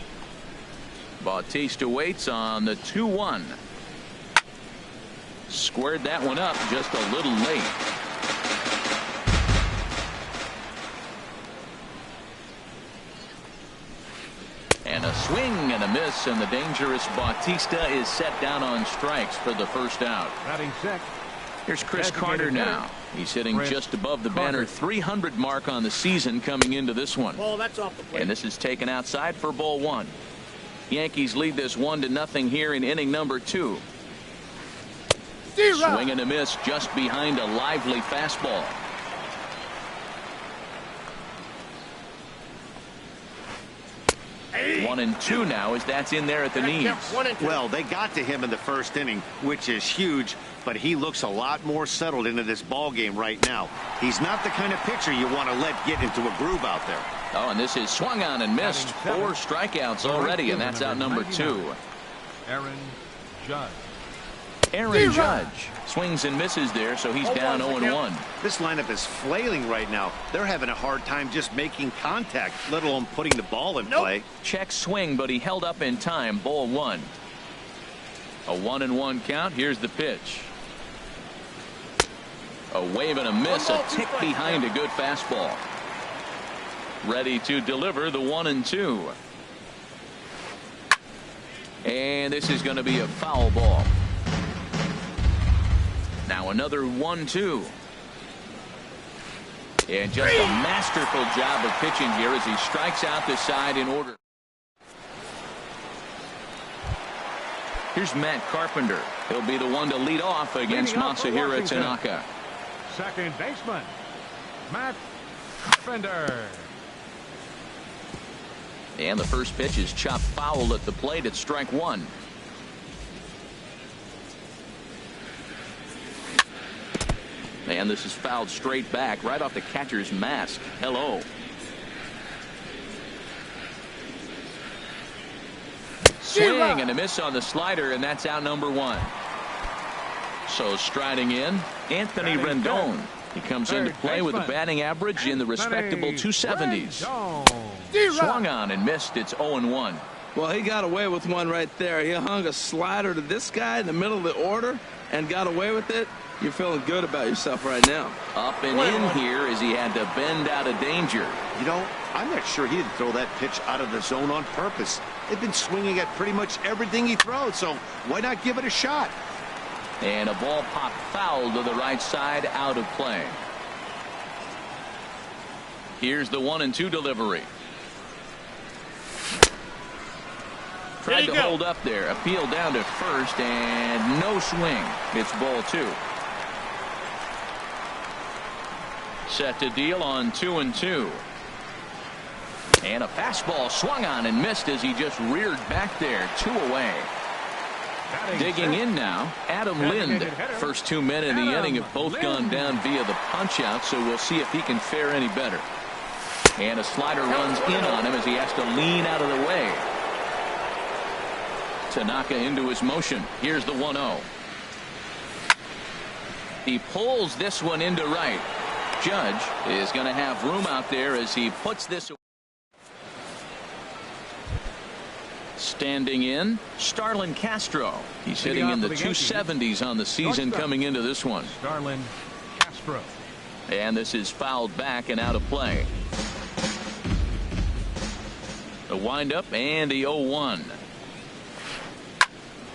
Bautista waits on the 2-1. Squared that one up just a little late. And a swing and a miss, and the dangerous Bautista is set down on strikes for the first out. Batting sixth. Here's Chris Carter now. He's hitting just above the banner 300 mark on the season coming into this one. Ball, that's off the plate. And this is taken outside for ball one. Yankees lead this 1-0 here in inning number 2. Swing and a miss just behind a lively fastball. Hey. 1-2 now as that's in there at the knees. Well, they got to him in the first inning, which is huge, but he looks a lot more settled into this ball game right now. He's not the kind of pitcher you want to let get into a groove out there. Oh, and this is swung on and missed. 4 strikeouts already, and that's out number 2. Aaron Judge. Aaron Judge swings and misses there, so he's down 0-1. This lineup is flailing right now. They're having a hard time just making contact, let alone putting the ball in play. Check swing, but he held up in time. Ball 1. A 1-1 count. Here's the pitch. A wave and a miss, a tick behind a good fastball. Ready to deliver the 1-2. And this is going to be a foul ball. Now another 1-2. And just a masterful job of pitching here as he strikes out the side in order. Here's Matt Carpenter. He'll be the one to lead off against Masahiro Tanaka. Second baseman, Matt Carpenter. And the first pitch is chopped foul at the plate at strike 1. And this is fouled straight back right off the catcher's mask. Hello. Swing and a miss on the slider, and that's out number 1. So striding in, Anthony Rendon. He comes into play with a batting average in the respectable 270s. Swung on and missed. It's 0-1. Well, he got away with one right there. He hung a slider to this guy in the middle of the order and got away with it. You're feeling good about yourself right now. Up and in here as he had to bend out of danger. You know, I'm not sure he didn't throw that pitch out of the zone on purpose. They've been swinging at pretty much everything he throws, so why not give it a shot? And a ball popped foul to the right side, out of play. Here's the 1-2 delivery. Tried to hold up there. Appeal down to first, and no swing. It's ball 2. Set to deal on 2-2. And a fastball swung on and missed as he just reared back there. 2 away. Digging in now, Adam Lind. First 2 men in the inning have both gone down via the punch out, so we'll see if he can fare any better. And a slider runs in on him as he has to lean out of the way. Tanaka into his motion. Here's the 1-0. He pulls this one into right. Judge is going to have room out there as he puts this away. Standing in, Starlin Castro. He's hitting in the 270s on the season coming into this one. Starlin Castro. And this is fouled back and out of play. The windup and the 0-1.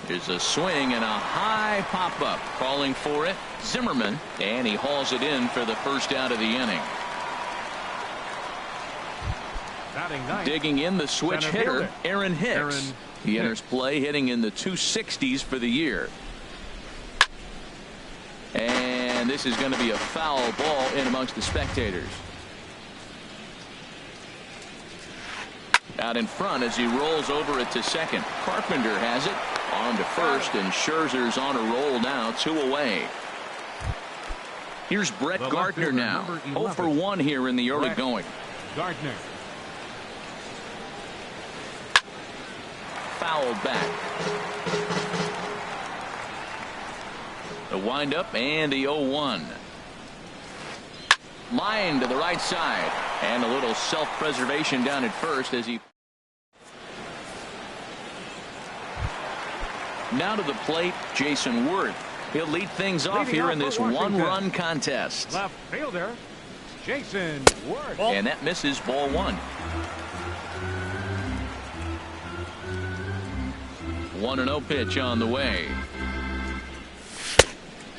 There's a swing and a high pop-up. Calling for it, Zimmerman, and he hauls it in for the first out of the inning. Digging in the switch hitter, Aaron Hicks. He enters play hitting in the 260s for the year. And this is going to be a foul ball in amongst the spectators. Out in front as he rolls over it to second. Carpenter has it on to first, and Scherzer's on a roll now, 2 away. Here's Brett Gardner now. 0 for 1 here in the early going. Gardner. Fouled back. The windup and the 0-1. Line to the right side, and a little self-preservation down at first as he. Now to the plate, Jason Worth. He'll lead things off here in this one-run contest. Left fielder, Jason Worth. And that misses, ball 1. 1-0 pitch on the way.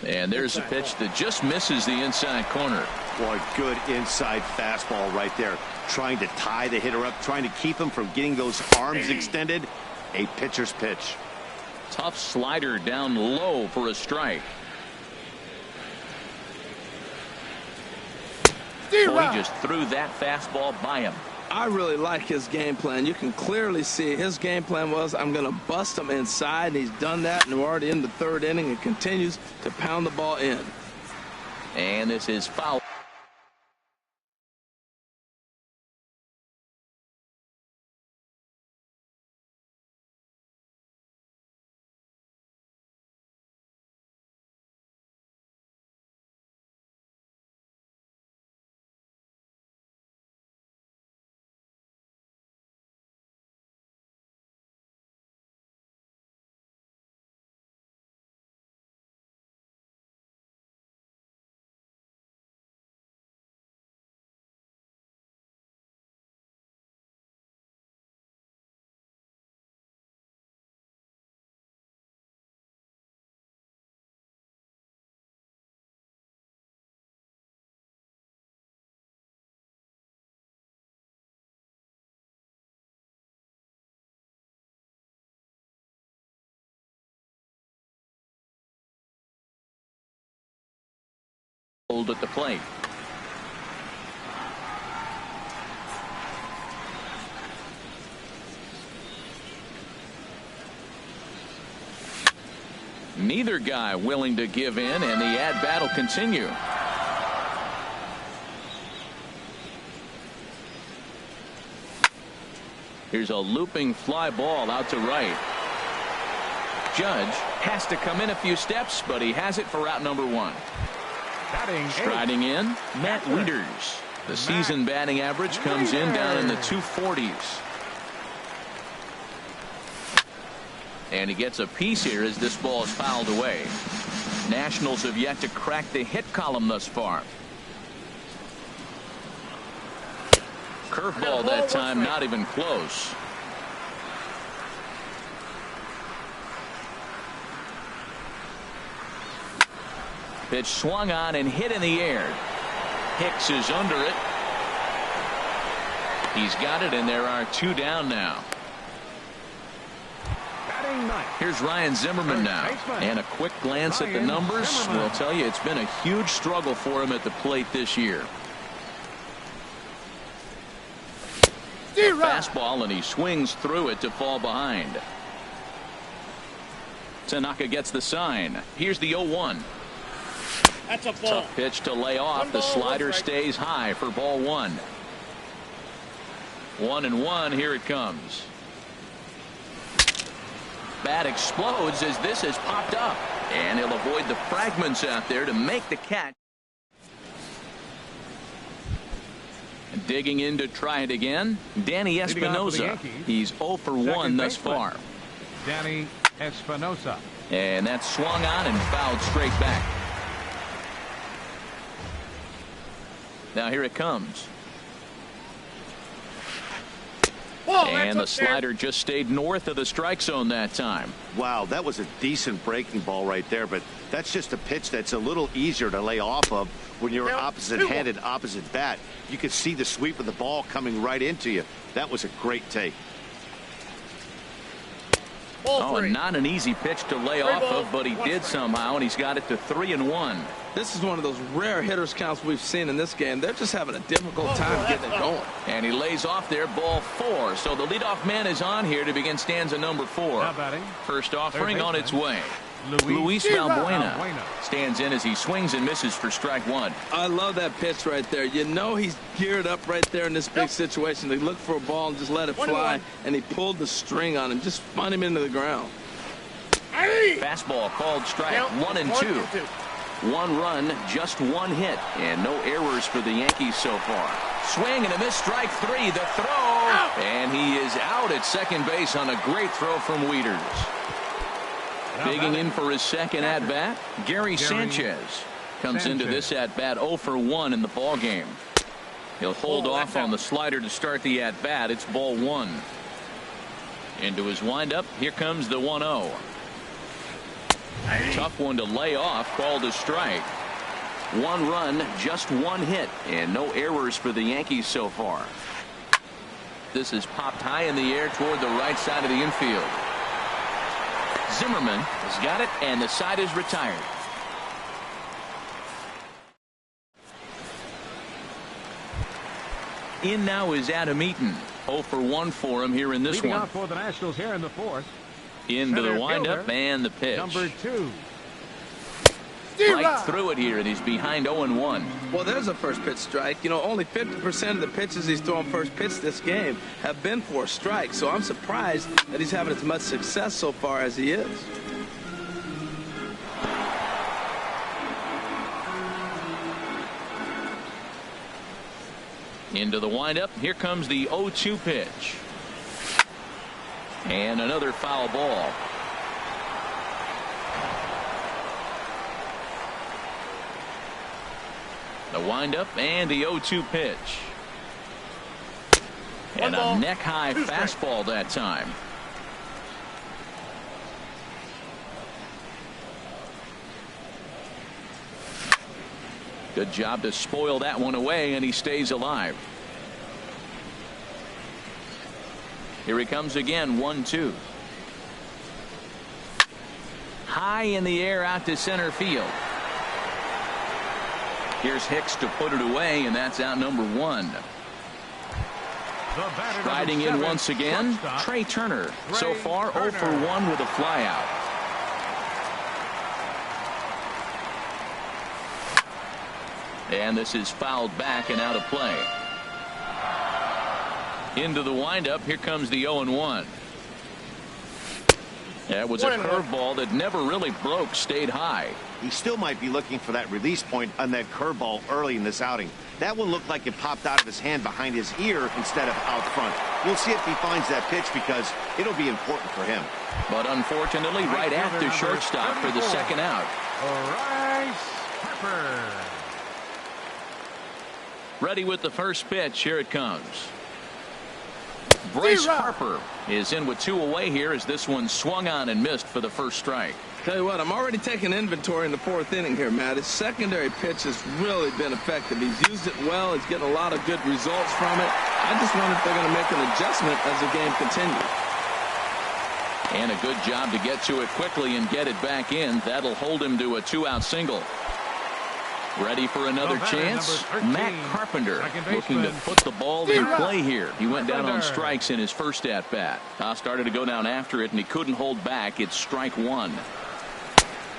And there's a pitch that just misses the inside corner. Boy, good inside fastball right there. Trying to tie the hitter up, trying to keep him from getting those arms extended. A pitcher's pitch. Tough slider down low for a strike. Well, he just threw that fastball by him. I really like his game plan. You can clearly see his game plan was, I'm going to bust him inside, and he's done that, and we're already in the 3rd inning and continues to pound the ball in. And this is foul. At the plate. Neither guy willing to give in, and the at-bat will continue. Here's a looping fly ball out to right. Judge has to come in a few steps, but he has it for out number 1. Striding in, Matt Wieters. The season batting average comes in down in the 240s. And he gets a piece here as this ball is fouled away. Nationals have yet to crack the hit column thus far. Curveball that time, not even close. Pitch swung on and hit in the air. Hicks is under it. He's got it, and there are 2 down now. Here's Ryan Zimmerman now. And a quick glance at the numbers will tell you it's been a huge struggle for him at the plate this year. Fastball, and he swings through it to fall behind. Tanaka gets the sign. Here's the 0-1. That's a ball. Tough pitch to lay off. The slider stays high for ball 1. 1-1. Here it comes. Bat explodes as this has popped up, and he'll avoid the fragments out there to make the catch. Digging in to try it again, Danny Espinosa. He's 0 for 1 thus far. Danny Espinosa. And that's swung on and fouled straight back. Now here it comes. And the slider just stayed north of the strike zone that time. Wow, that was a decent breaking ball right there, but that's just a pitch that's a little easier to lay off of when you're opposite-handed, opposite bat. You could see the sweep of the ball coming right into you. That was a great take. And not an easy pitch to lay off of, but he did somehow, and he's got it to 3-1. This is one of those rare hitters counts we've seen in this game. They're just having a difficult time getting it going. And he lays off there, ball 4. So the leadoff man is on here to begin stanza number 4. First offering on its way. Luis Valbuena stands in as he swings and misses for strike 1. I love that pitch right there. You know he's geared up right there in this big situation. They look for a ball and just let it fly, and he pulled the string on him, just spun him into the ground. Fastball called strike 1 and 2. 1 run, just 1 hit, and no errors for the Yankees so far. Swing and a miss, strike 3, the throw, and he is out at second base on a great throw from Wieters. Digging in for his second at-bat, Gary Sanchez comes into this at-bat 0 for 1 in the ball game. He'll hold off on the slider to start the at-bat. It's ball 1. Into his windup, here comes the 1-0. Tough one to lay off, called a strike. 1 run, just 1 hit, and no errors for the Yankees so far. This is popped high in the air toward the right side of the infield. Zimmerman has got it, and the side is retired. In now is Adam Eaton. 0 for 1 for him here in this Leading one. off for the Nationals here in the 4th. Into the windup and the pitch. Number 2. Right through it here, and he's behind 0-1. Well, there's a first pitch strike. You know, only 50% of the pitches he's throwing first pitch this game have been for a strike. So I'm surprised that he's having as much success so far as he is. Into the windup. Here comes the 0-2 pitch. And another foul ball. The windup and the 0-2 pitch. And a neck-high fastball that time. Good job to spoil that one away, and he stays alive. Here he comes again, 1-2. High in the air out to center field. Here's Hicks to put it away, and that's out number 1. Striding in once again, Trey Turner. So far, 0 for 1 with a flyout. And this is fouled back and out of play. Into the windup, here comes the 0-1. That was a curveball that never really broke, stayed high. He still might be looking for that release point on that curveball early in this outing. That one looked like it popped out of his hand behind his ear instead of out front. We'll see if he finds that pitch because it'll be important for him. But unfortunately, right at the shortstop for the second out. Bryce Harper. Ready with the first pitch. Here it comes. Bryce Harper is in with 2 away here as this one swung on and missed for the first strike. Tell you what, I'm already taking inventory in the 4th inning here, Matt. His secondary pitch has really been effective. He's used it well. He's getting a lot of good results from it. I just wonder if they're going to make an adjustment as the game continues. And a good job to get to it quickly and get it back in. That'll hold him to a 2-out single. Ready for another chance? Matt Carpenter looking to put the ball in play here. He went down on strikes in his first at-bat. Started to go down after it, and he couldn't hold back. It's strike 1.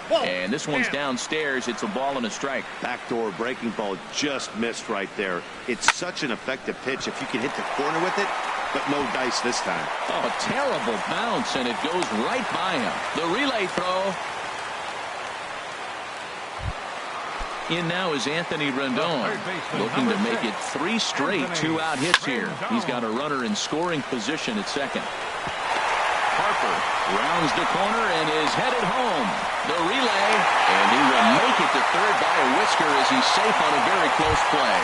And this one's downstairs. It's a ball and a strike. Backdoor breaking ball just missed right there. It's such an effective pitch if you can hit the corner with it, but no dice this time. Oh, a terrible bounce, and it goes right by him. The relay throw. In now is Anthony Rendon, looking to make it 3 straight 2-out hits here. He's got a runner in scoring position at second. Harper rounds the corner and is headed home. The relay, and he will make it to third by a whisker as he's safe on a very close play.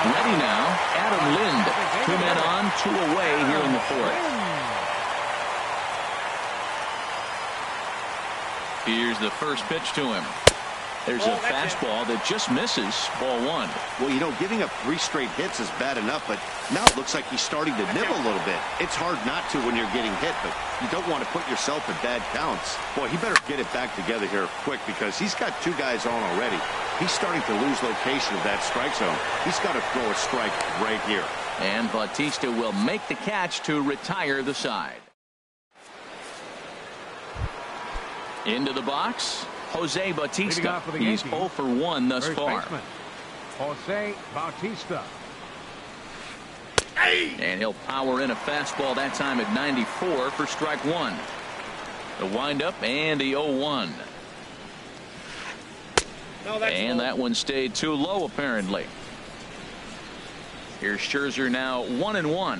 Ready now, Adam Lind. 2 men on, 2 away here in the fourth. Here's the first pitch to him. There's a fastball that just misses. Ball 1. Well, you know, giving up 3 straight hits is bad enough, but now it looks like he's starting to nibble a little bit. It's hard not to when you're getting hit, but you don't want to put yourself in bad counts. Boy, he better get it back together here quick because he's got 2 guys on already. He's starting to lose location of that strike zone. He's got to throw a strike right here. And Bautista will make the catch to retire the side. Into the box, Jose Bautista. He's 0 for 1 thus far. Baseman, Jose Bautista. And he'll power in a fastball that time at 94 for strike 1. The windup and the 0-1. And that one stayed too low apparently. Here's Scherzer now 1-1.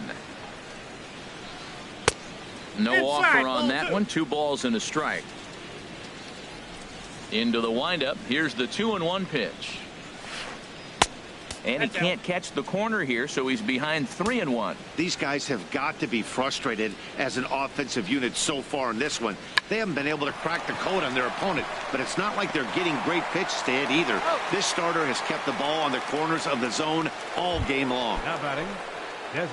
No offer on that one. 2 balls and a strike. Into the windup. Here's the 2-1 pitch. And he can't catch the corner here, so he's behind 3-1. These guys have got to be frustrated as an offensive unit so far in this one. They haven't been able to crack the code on their opponent, but it's not like they're getting great pitches to hit either. This starter has kept the ball on the corners of the zone all game long. Now batting.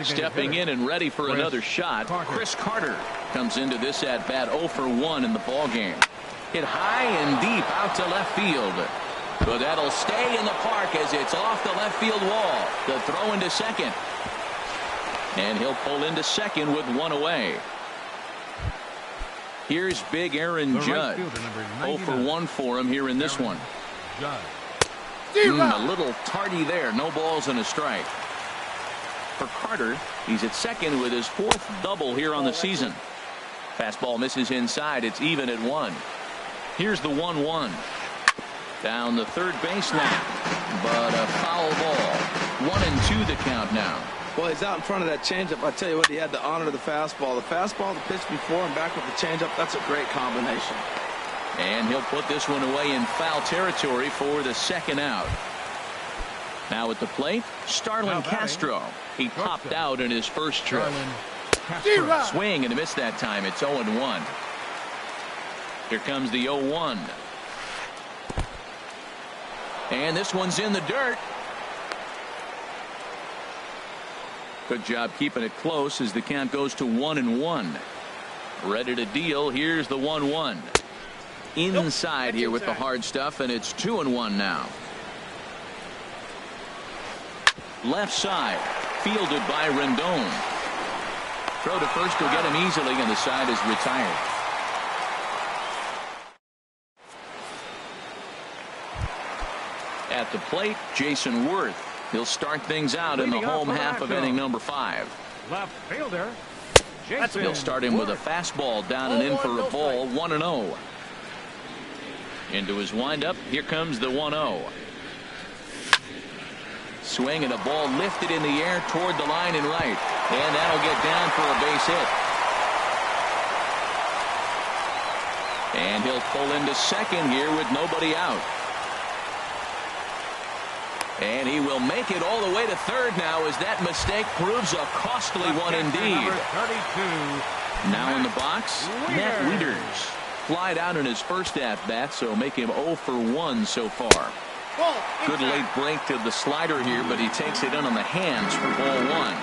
Stepping in and ready for another shot, Chris Carter comes into this at bat 0 for 1 in the ball game. Hit high and deep out to left field. But that'll stay in the park as it's off the left field wall. The throw into second. And he'll pull into second with 1 away. Here's big Aaron Judge. 0 for 1 for him here in this one. A little tardy there. No balls and a strike. For Carter, he's at second with his 4th double here on the season. Fastball misses inside. It's even at 1. Here's the 1-1. Down the third baseline, but a foul ball. 1-2 the count now. Well, he's out in front of that changeup. I tell you what, he had to honor the fastball. The fastball, the pitch before, and back with the changeup. That's a great combination. And he'll put this one away in foul territory for the 2nd out. Now at the plate, Starlin Castro. He popped out in his first trip. Swing and a miss that time. It's 0-1. Here comes the 0-1. And this one's in the dirt. Good job keeping it close as the count goes to 1-1. Ready to deal. Here's the 1-1. Inside here with the hard stuff, and it's 2-1 now. Left side, fielded by Rendon. Throw to first will get him easily, and the side is retired. At the plate, Jason Worth. He'll start things out in the home half of inning number 5. Left fielder. He'll start him with a fastball down and in for a ball. 1-0. Into his windup. Here comes the 1-0. Swing and a ball lifted in the air toward the line and right. And that'll get down for a base hit. And he'll pull into second here with nobody out. And he will make it all the way to third now as that mistake proves a costly one indeed. Now in the box, Matt Wieters. Flied out in his first at-bat, so make him 0 for 1 so far. Good late break to the slider here, but he takes it in on the hands for ball 1.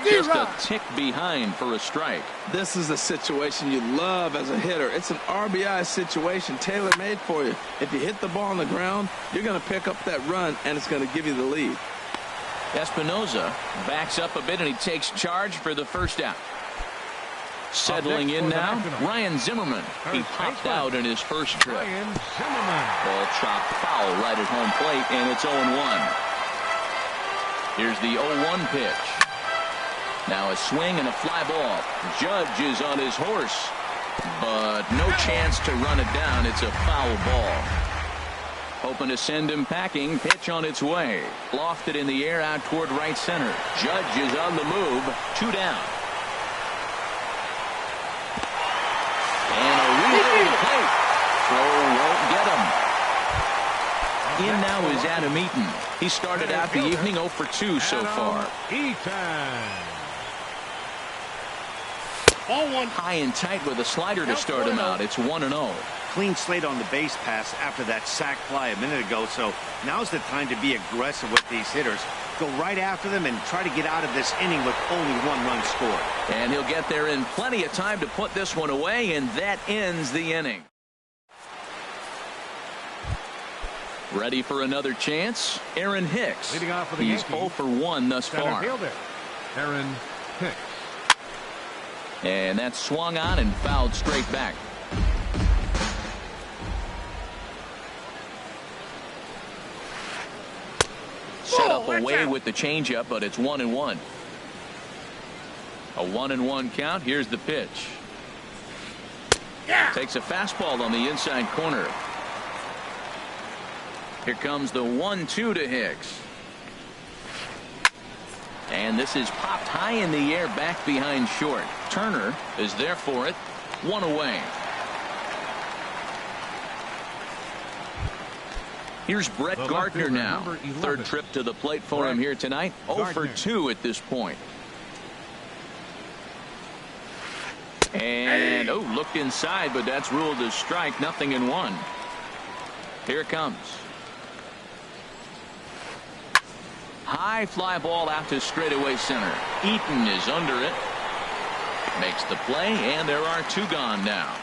Just a tick behind for a strike. This is a situation you love as a hitter. It's an RBI situation tailor-made for you. If you hit the ball on the ground, you're going to pick up that run, and it's going to give you the lead. Espinoza backs up a bit, and he takes charge for the first out. Settling in now, Ryan Zimmerman. He popped out in his first trip. Ball chopped foul right at home plate, and it's 0-1. Here's the 0-1 pitch. Now a swing and a fly ball. Judge is on his horse, but no chance to run it down. It's a foul ball. Hoping to send him packing. Pitch on its way. Lofted in the air out toward right center. Judge is on the move. 2 down. And a relay to the plate. Throw won't get him. In now is Adam Eaton. He started out the evening 0 for 2 so far. Ball one. High and tight with a slider to start him out. It's 1-0. Clean slate on the base pass after that sac fly a minute ago, so now's the time to be aggressive with these hitters. Go right after them and try to get out of this inning with only 1 run scored. And he'll get there in plenty of time to put this one away, and that ends the inning. Ready for another chance? Aaron Hicks. Leading off for the He's Yankees, 0 for 1 thus far. fielder, Aaron Hicks. And that's swung on and fouled straight back. Set up away with the changeup, but it's 1-1. A 1-1 count. Here's the pitch. Takes a fastball on the inside corner. Here comes the 1-2 to Hicks. And this is popped high in the air back behind short. Turner is there for it. 1 away. Here's Brett Gardner now. Third trip to the plate for him here tonight. 0 for 2 at this point. And looked inside, but that's ruled as strike. 0-1. Here it comes. High fly ball out to straightaway center. Eaton is under it. Makes the play, and there are 2 gone now.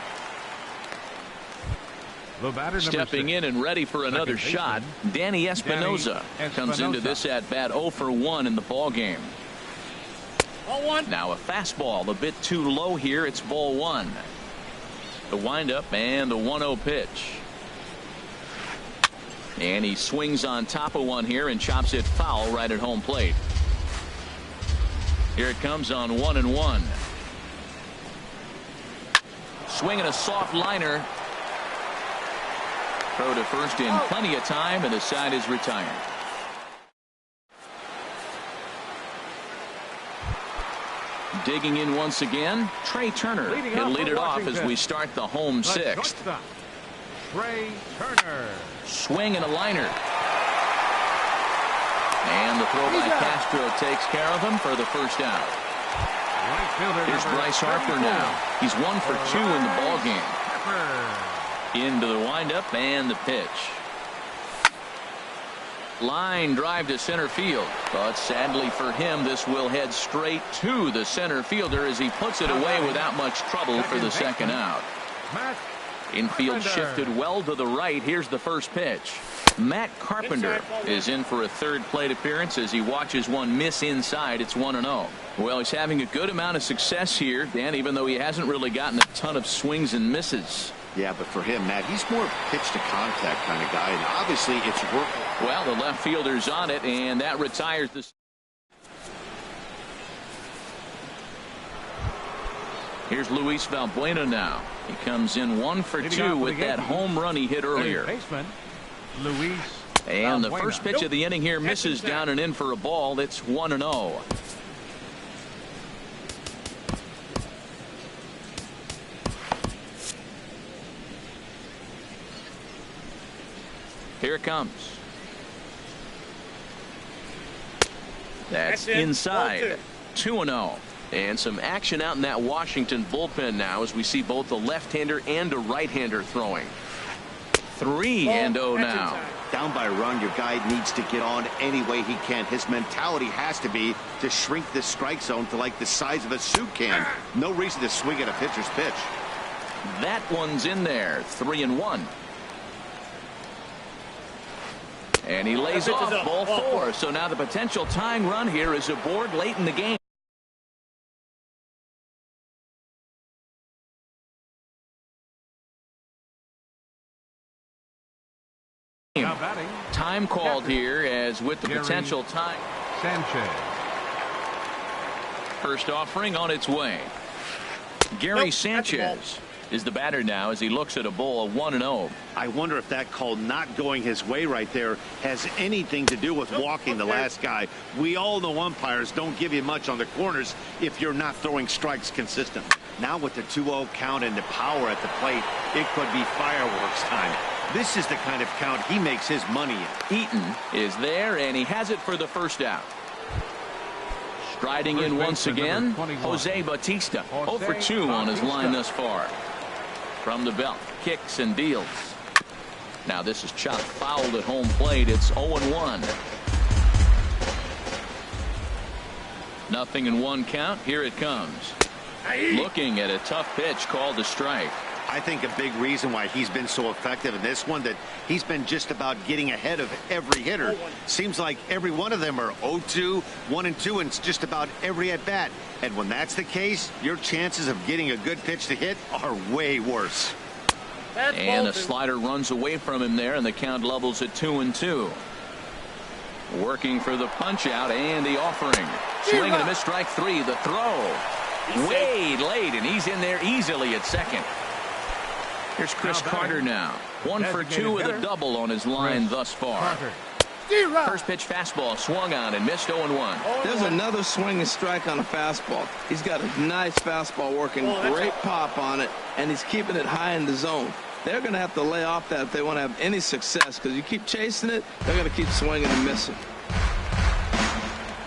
Stepping in and ready for another shot, Danny Espinosa comes into this at bat 0 for 1 in the ball game. Now a fastball a bit too low here. It's ball 1. The windup and the 1-0 pitch. And he swings on top of one here and chops it foul right at home plate. Here it comes on 1-1. Swinging a soft liner. Throw to first in plenty of time, and the side is retired. Digging in once again, Trey Turner. He'll lead it off as we start the home 6th. Trey Turner. Swing and a liner. And the throw by Castro takes care of him for the first out. Here's Bryce Harper now. He's 1 for 2 in the ball game. Into the windup and the pitch. Line drive to center field, but sadly for him, this will head straight to the center fielder as he puts it away without much trouble for the second out. Infield shifted well to the right. Here's the first pitch. Matt Carpenter is in for a third plate appearance as he watches one miss inside. It's 1-0. Well, he's having a good amount of success here, Dan, even though he hasn't really gotten a ton of swings and misses. Yeah, but for him, Matt, he's more pitch to contact kind of guy, and obviously it's working. Well, the left fielder's on it, and that retires the. Here's Luis Valbuena now. He comes in 1 for 2 with that home run he hit earlier. And the first pitch of the inning here misses down and in for a ball. It's 1-0. Here it comes. That's inside. 2-0. And some action out in that Washington bullpen now as we see both a left-hander and a right-hander throwing. 3-0 now. Down by a run, your guy needs to get on any way he can. His mentality has to be to shrink this strike zone to like the size of a soup can. No reason to swing at a pitcher's pitch. That one's in there. 3-1. And he lays off ball 4. So now the potential tying run here is aboard late in the game. Time called here as with the potential time. Sanchez. First offering on its way. Gary Sanchez is the batter now as he looks at a ball of 1-0. I wonder if that call not going his way right there has anything to do with walking the last guy. We all know umpires don't give you much on the corners if you're not throwing strikes consistently. Now with the 2-0 count and the power at the plate, it could be fireworks time. This is the kind of count he makes his money in. Eaton is there, and he has it for the first out. Striding in once again, Jose Bautista, 0 for 2 on his line thus far. From the belt, kicks and deals. Now this is chopped fouled at home plate. It's 0-1. Nothing in one count. Here it comes. Looking at a tough pitch called a strike. I think a big reason why he's been so effective in this one, that he's been just about getting ahead of every hitter. Seems like every one of them are 0-2, 1-2, and it's just about every at bat. And when that's the case, your chances of getting a good pitch to hit are way worse. And a slider runs away from him there, and the count levels at 2-2. Working for the punch out and the offering. Swing and a miss, strike 3. The throw. Way late, and he's in there easily at second. Here's Chris Carter now. 1 for 2 with a double on his line thus far. First pitch fastball swung on and missed 0-1. There's another swinging strike on a fastball. He's got a nice fastball working, great pop on it, and he's keeping it high in the zone. They're going to have to lay off that if they want to have any success, because you keep chasing it, they're going to keep swinging and missing.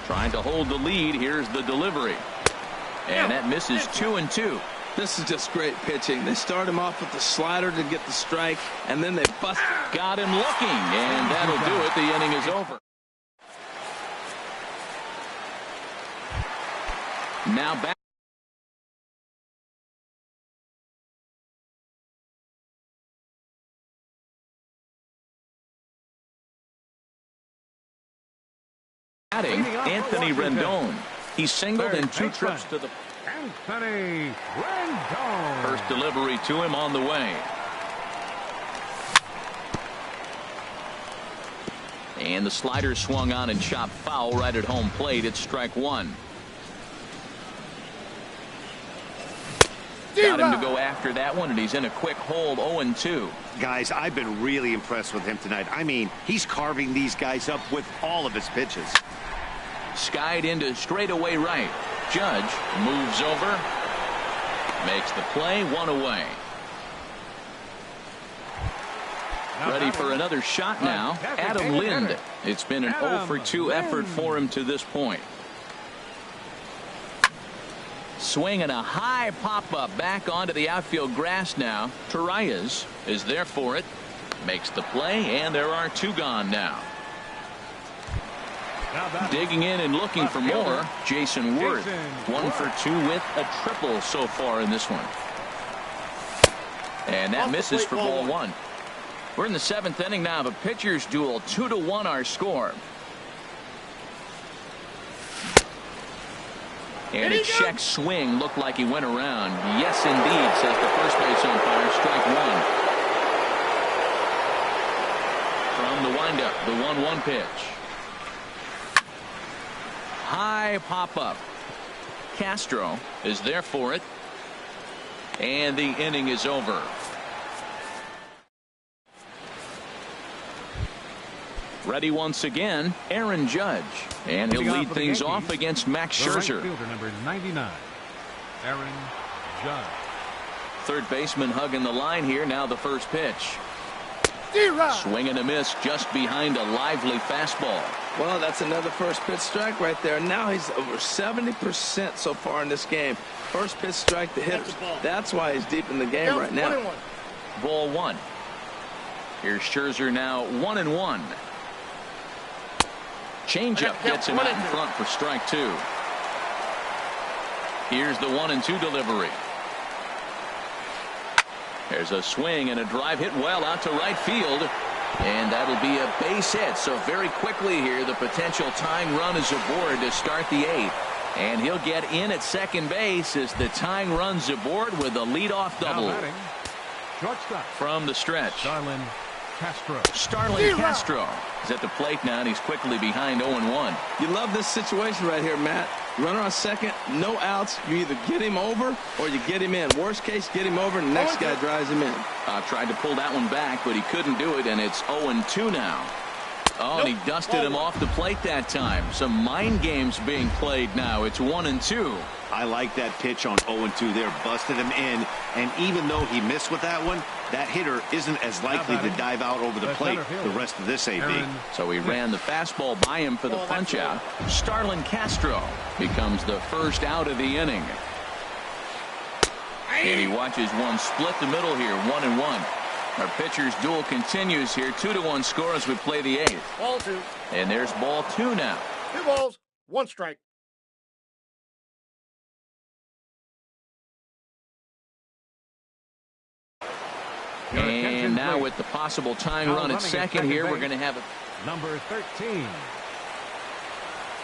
Trying to hold the lead. Here's the delivery. And that misses 2-2. This is just great pitching. They start him off with the slider to get the strike, and then they bust. Got him looking, and that'll do it. The inning is over. Now back. Anthony Rendon. He singled in 2 trips to the. Anthony Rendon. First delivery to him on the way. And the slider swung on and chopped foul right at home plate. It's strike 1. Got him to go after that one, and he's in a quick hold. 0-2. Guys, I've been really impressed with him tonight. I mean, he's carving these guys up with all of his pitches. Skied into straightaway right. Judge moves over, makes the play, 1 away. Ready for another shot now. Adam Lind. It's been an 0 for 2 effort for him to this point. Swinging a high pop-up back onto the outfield grass now. Torreyes is there for it. Makes the play, and there are 2 gone now. Digging in and looking for more, Jason Worth. 1 for 2 with a triple so far in this one. And that misses for ball 1. We're in the 7th inning now of a pitcher's duel. 2-1 our score. And a check swing looked like he went around. Yes, indeed, says the first base umpire. Strike 1. From the windup, the 1-1 pitch. High pop-up. Castro is there for it. And the inning is over. Ready once again, Aaron Judge. And he'll lead things off against Max Scherzer. Right fielder, number 99, Aaron Judge. Third baseman hugging the line here. Now the first pitch. Swing and a miss just behind a lively fastball. Well, that's another first pitch strike right there. Now he's over 70% so far in this game. First pitch strike to hitters. That's why he's deep in the game right now. Ball 1. Here's Scherzer now 1-1. Changeup gets him out in front for strike 2. Here's the 1-2 delivery. There's a swing and a drive hit well out to right field. And that'll be a base hit. So very quickly here, the potential tying run is aboard to start the 8th. And he'll get in at second base as the tying run's aboard with a leadoff double. From the stretch. Starlin Castro is at the plate now, and he's quickly behind 0-1. You love this situation right here, Matt. Runner on second, no outs. You either get him over or you get him in. Worst case, get him over, and the next guy drives him in. Tried to pull that one back, but he couldn't do it, and it's 0-2 now. Oh, and he dusted him off the plate that time. Some mind games being played now. It's 1-2. I like that pitch on 0-2 there. Busted him in. And even though he missed with that one, that hitter isn't as likely to dive out over the plate the rest of this AB. So he ran the fastball by him for the punch out. Starlin Castro becomes the first out of the inning. And he watches one split the middle here, 1-1. Our pitcher's duel continues here. 2-1 score as we play the 8th. Ball 2. And there's ball 2 now. 2 balls, 1 strike. And now with the possible tying run at second here, we're going to have it. Number 13.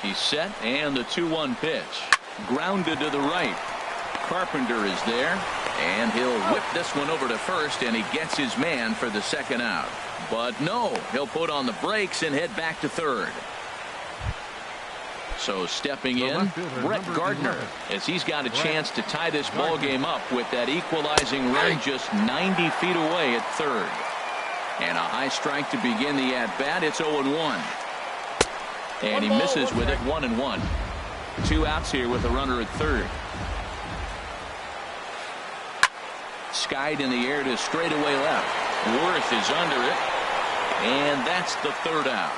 He's set, and the 2-1 pitch. Grounded to the right. Carpenter is there, and he'll whip this one over to first, and he gets his man for the second out. But no, he'll put on the brakes and head back to third. So stepping in, Brett Gardner, as he's got a chance to tie this ball game up with that equalizing run just 90 feet away at third. And a high strike to begin the at-bat. It's 0-1. And he misses with it, 1-1. 2 outs here with a runner at third. Skied in the air to straightaway left. Worth is under it. And that's the third out.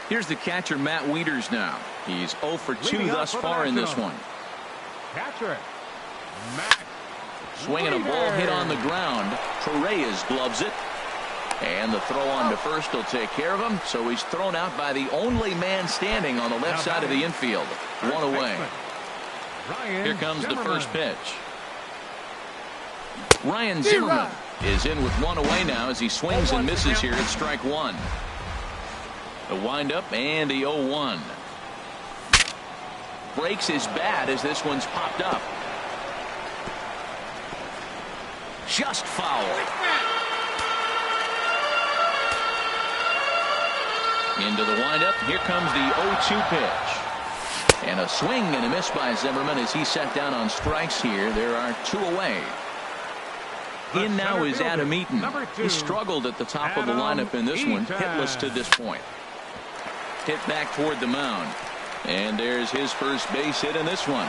Here's the catcher, Matt Wieters now. He's 0 for 2 thus far in this one. Catcher, Matt. Swinging a ball hit on the ground. Torres gloves it. And the throw on to first will take care of him. So he's thrown out by the only man standing on the left side of the infield. 1 away. Here comes the first pitch. Ryan Zimmerman is in with 1 away now as he swings and misses here at strike 1. The windup and the 0-1. Breaks his bat as this one's popped up. Just foul. Into the windup. Here comes the 0-2 pitch. And a swing and a miss by Zimmerman as he set down on strikes here. There are 2 away. In now is Adam Eaton. He struggled at the top of the lineup in this one. Hitless to this point. Hit back toward the mound. And there's his first base hit in this one.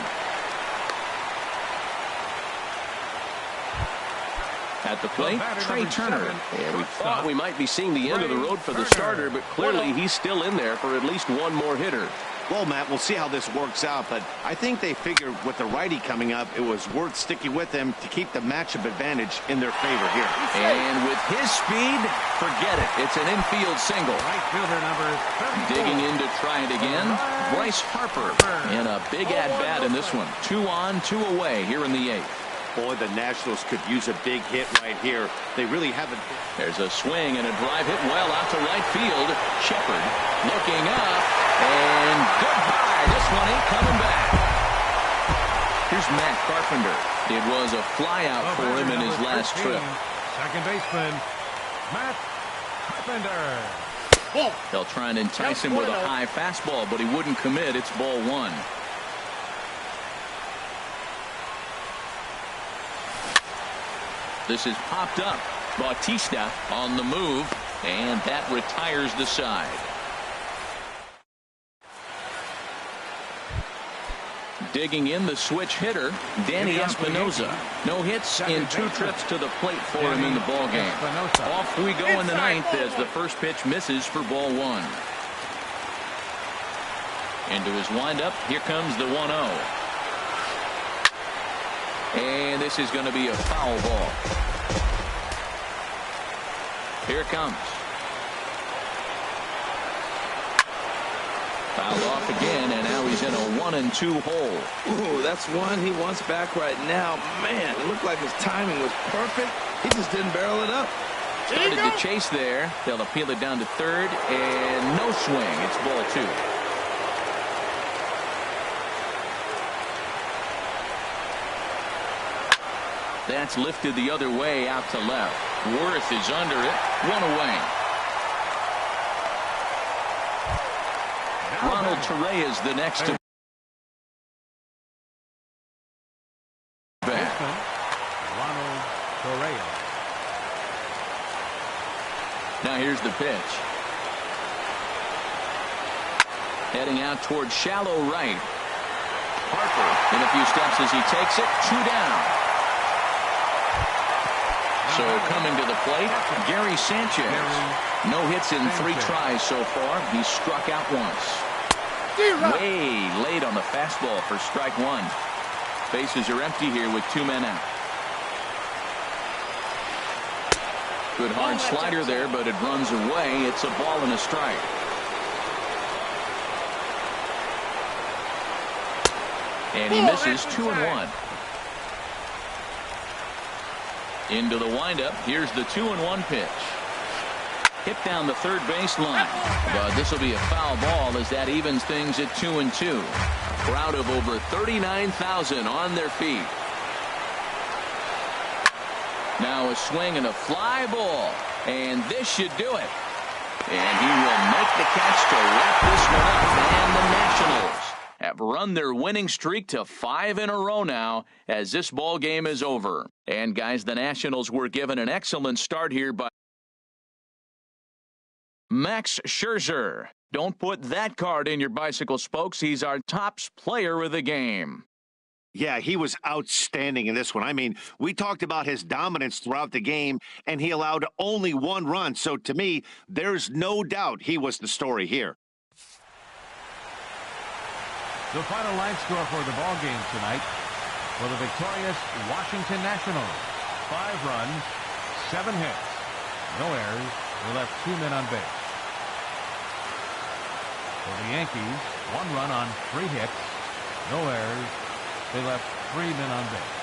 At the plate, Trey Turner. And we thought we might be seeing the end of the road for the starter, but clearly he's still in there for at least one more hitter. Well, Matt, we'll see how this works out, but I think they figured with the righty coming up, it was worth sticking with him to keep the matchup advantage in their favor here. And with his speed, forget it. It's an infield single. Right fielder number 34. Digging in to try it again. Bryce Harper in a big at-bat in this one. 2 on, 2 away here in the 8th. Boy, the Nationals could use a big hit right here. They really haven't. There's a swing and a drive hit well out to right field. Shepard looking up, and goodbye. This one ain't coming back. Here's Matt Carpenter. It was a fly out for him in his last trip. Second baseman, Matt Carpenter. They'll try and entice him with a high fastball, but he wouldn't commit. It's ball 1. This is popped up. Bautista on the move, and that retires the side. Digging in the switch hitter, Danny Espinoza. No hits in 2 trips to the plate for him in the ballgame. Off we go in the 9th as the first pitch misses for ball 1. Into his windup, here comes the 1-0. And this is going to be a foul ball. Here it comes. Fouled off again, and now he's in a 1-2 hole. Ooh, that's one he wants back right now. Man, it looked like his timing was perfect. He just didn't barrel it up. Started the chase there. They'll appeal it down to third, and no swing. It's ball 2. That's lifted the other way out to left. Worth is under it. 1 away. Ronald Torres the next to bat. pitch. Heading out towards shallow right. Harper in a few steps as he takes it. 2 down. So coming to the plate, Gary Sanchez. No hits in 3 tries so far. He's struck out once. Way late on the fastball for strike 1. Bases are empty here with 2 men out. Good hard slider there, but it runs away. It's a ball and a strike. And he misses 2-1. Into the windup. Here's the 2-1 pitch. Hit down the third baseline. But this will be a foul ball as that evens things at 2-2. Crowd of over 39,000 on their feet. Now a swing and a fly ball. And this should do it. And he will make the catch to wrap this one up. And the Nationals have run their winning streak to 5 in a row now as this ball game is over. And guys, the Nationals were given an excellent start here by Max Scherzer. Don't put that card in your bicycle spokes. He's our top player of the game. Yeah, he was outstanding in this one. I mean, we talked about his dominance throughout the game, and he allowed only 1 run. So to me, there's no doubt he was the story here. The final line score for the ball game tonight for the victorious Washington Nationals: 5 runs, 7 hits, no errors. They left 2 men on base. For the Yankees, 1 run on 3 hits, no errors. They left 3 men on base.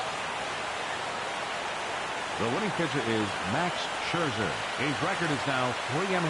The winning pitcher is Max Scherzer. His record is now 3-1.